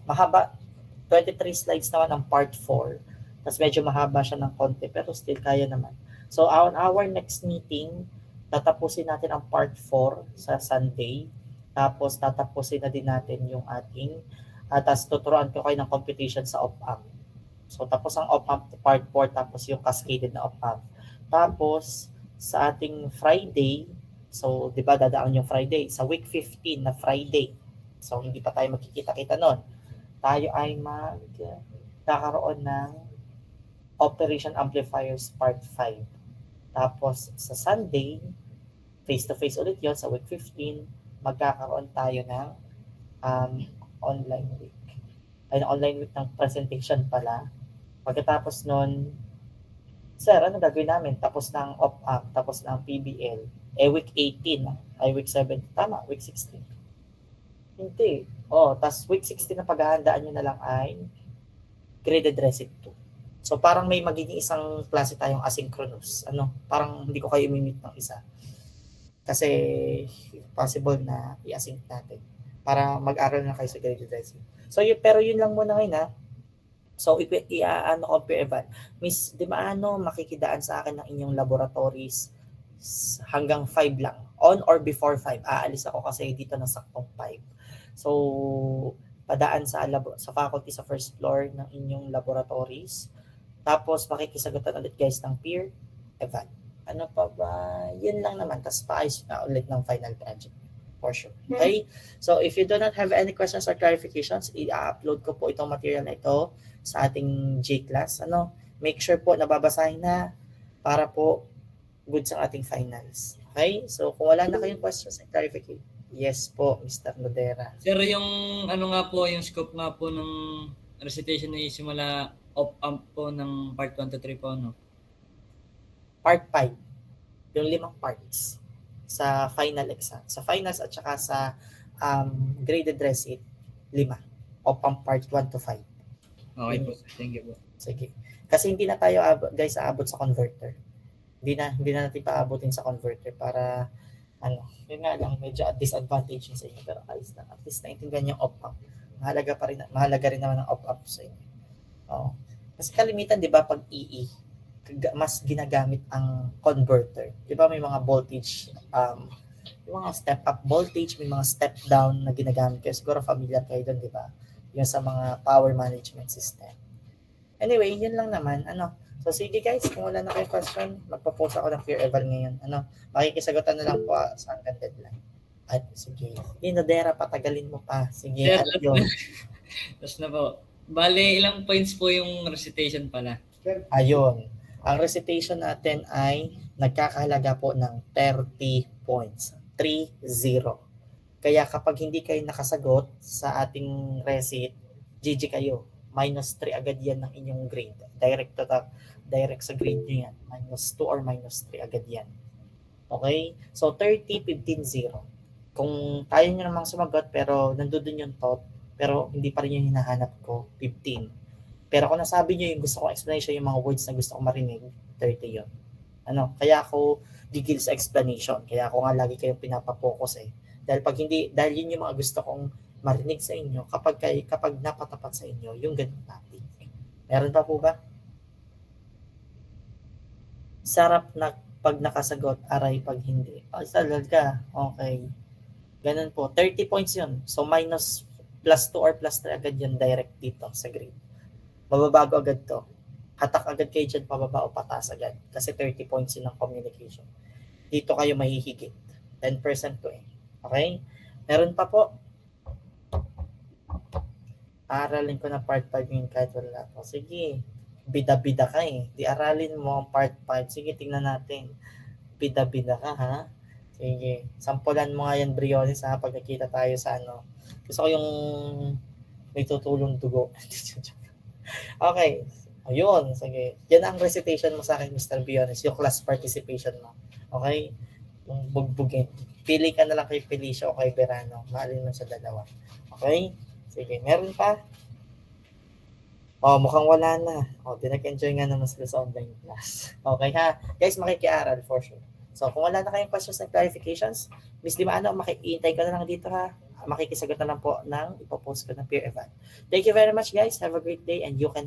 Speaker 1: mahaba. 23 slides naman ang part 4. Tapos medyo mahaba siya ng konti pero still kaya naman. So on our next meeting, tatapusin natin ang part 4 sa Sunday. Tapos tatapusin na din natin yung ating tapos tuturuan ko kayo ng computation sa op-amp. So tapos ang op-amp part 4 tapos yung cascaded na op-amp. Tapos sa ating Friday, so 'di ba dadaan yung Friday sa week 15 na Friday. So hindi pa tayo magkikita-kita noon. Tayo ay magkakaroon ng Operation Amplifiers Part 5. Tapos sa Sunday, face-to-face ulit yon sa week 15, magkakaroon tayo ng online week. Online week ng presentation pala. Pagkatapos nun, sir, ano gagawin namin? Tapos ng op-amp, tapos ng PBL. Week 18, week 7, tama, week 16. Hindi. Tapos week 16 na paghahandaan nyo na lang ay graded recit 2. So parang may magiging isang klase tayong asynchronous. Parang hindi ko kayo i-meet ng isa. Kasi possible na i-async natin para mag-aral na kayo sa graded recit. So pero yun lang muna ngayon ha. So compare eval. Miss, di ba makikidaan sa akin ng inyong laboratories hanggang 5 lang. On or before 5. Aalis ako kasi dito ng saktong 5. So padaan sa faculty sa first floor ng inyong laboratories. Tapos makikisagutan ulit guys ng peer eval. Ano pa ba? Yun lang naman. Tapos paayos na ulit ng final project. For sure. Okay? So if you do not have any questions or clarifications, i-upload ko po itong material na ito sa ating J-class. Make sure po nababasahin na para po good sa ating finals. Okay? So kung wala na kayong questions and clarification. Yes po, Mr. Nodera.
Speaker 15: Sir, yung yung scope nga po ng recitation na simula op-amp po ng part 1 to 3 po,
Speaker 1: Part 5. Yung 5 parts sa final exam. Sa finals at saka sa graded recit, 5. Op-amp part 1 to 5.
Speaker 15: Okay po. Thank you po.
Speaker 1: Sige. Kasi hindi na tayo guys aabot sa converter. Hindi na natin paabotin sa converter para yun nga lang medyo disadvantage sa inyo pero ayos na. At least naintindihan yung op-amp. Mahalaga rin naman ang op-amp sa inyo. Kasi kalimitan 'di ba pag EE mas ginagamit ang converter. 'Di ba may mga voltage yung mga step up voltage, may mga step down na ginagamit kayo. Siguro familiar kayo doon, 'di ba? Yung sa mga power management system. Anyway, yun lang naman. So sige guys, kung wala na kayong question, magpo-post ako ng peer eval ngayon. Makikisagutan na lang po sa hanggang deadline. At sige, Nodera, patagalin mo pa. Sige,
Speaker 15: Sir,
Speaker 1: at yun.
Speaker 15: Tapos na po. Bale, ilang points po yung recitation pala?
Speaker 1: Ayun. Ang recitation natin ay nagkakahalaga po ng 30 points. 3-0. Kaya kapag hindi kayo nakasagot sa ating recit, GG kayo. -3 agad yan ng inyong grade. Direct sa grade nyo yan. -2 or -3 agad yan. Okay? So 30, 15, 0. Kung tayo nyo namang sumagot pero nandoon yung thought, pero hindi pa rin yung hinahanap ko, 15. Pero kung nasabi nyo yung gusto kong explanation, yung mga words na gusto kong marinig, 30 yun. Kaya ako gigil sa explanation. Kaya ako nga lagi kayong pinapapokus Dahil yun yung mga gusto kong marinig sa inyo kapag napatapat sa inyo yung ganung topic. Meron pa po ba? Sarap na pag nakasagot, aray pag hindi. Ay, talaga. Okay. Ganun po. 30 points yun. So, minus plus 2 or plus 3 agad yun direct dito sa grade. Mababago agad to. Hatak agad kayo dyan, pababa o pataas agad. Kasi 30 points yun ang communication. Dito kayo mahihigit. 10% to eh. Okay? Meron pa po. Aralin ko na part 5 yun kahit wala po. Sige. Bida-bida ka eh. Di aralin mo ang part 5. Sige, tingnan natin. Bida-bida ka ha. Sige. Sampulan mo nga yan, Briones ha, pag nakita tayo sa ano. Gusto ko yung may tutulong dugo. Okay. Ayun. Sige. Yan ang recitation mo sa akin, Mr. Briones. Yung class participation mo. Okay? Yung bugbugin. Pili ka na lang kay Felicia o kay Verano. Maalin mo sa dalawa. Okay? Sige. Meron pa? Mukhang wala na. Di nag-enjoy nga naman sila sa online class. Okay ha? Guys, makikiaral for sure. So, kung wala na kayong questions and clarifications, Miss Dimano, makiintay ka na lang dito ha. Makikisagot na lang po ng ipopost ko ng peer event. Thank you very much guys. Have a great day and you can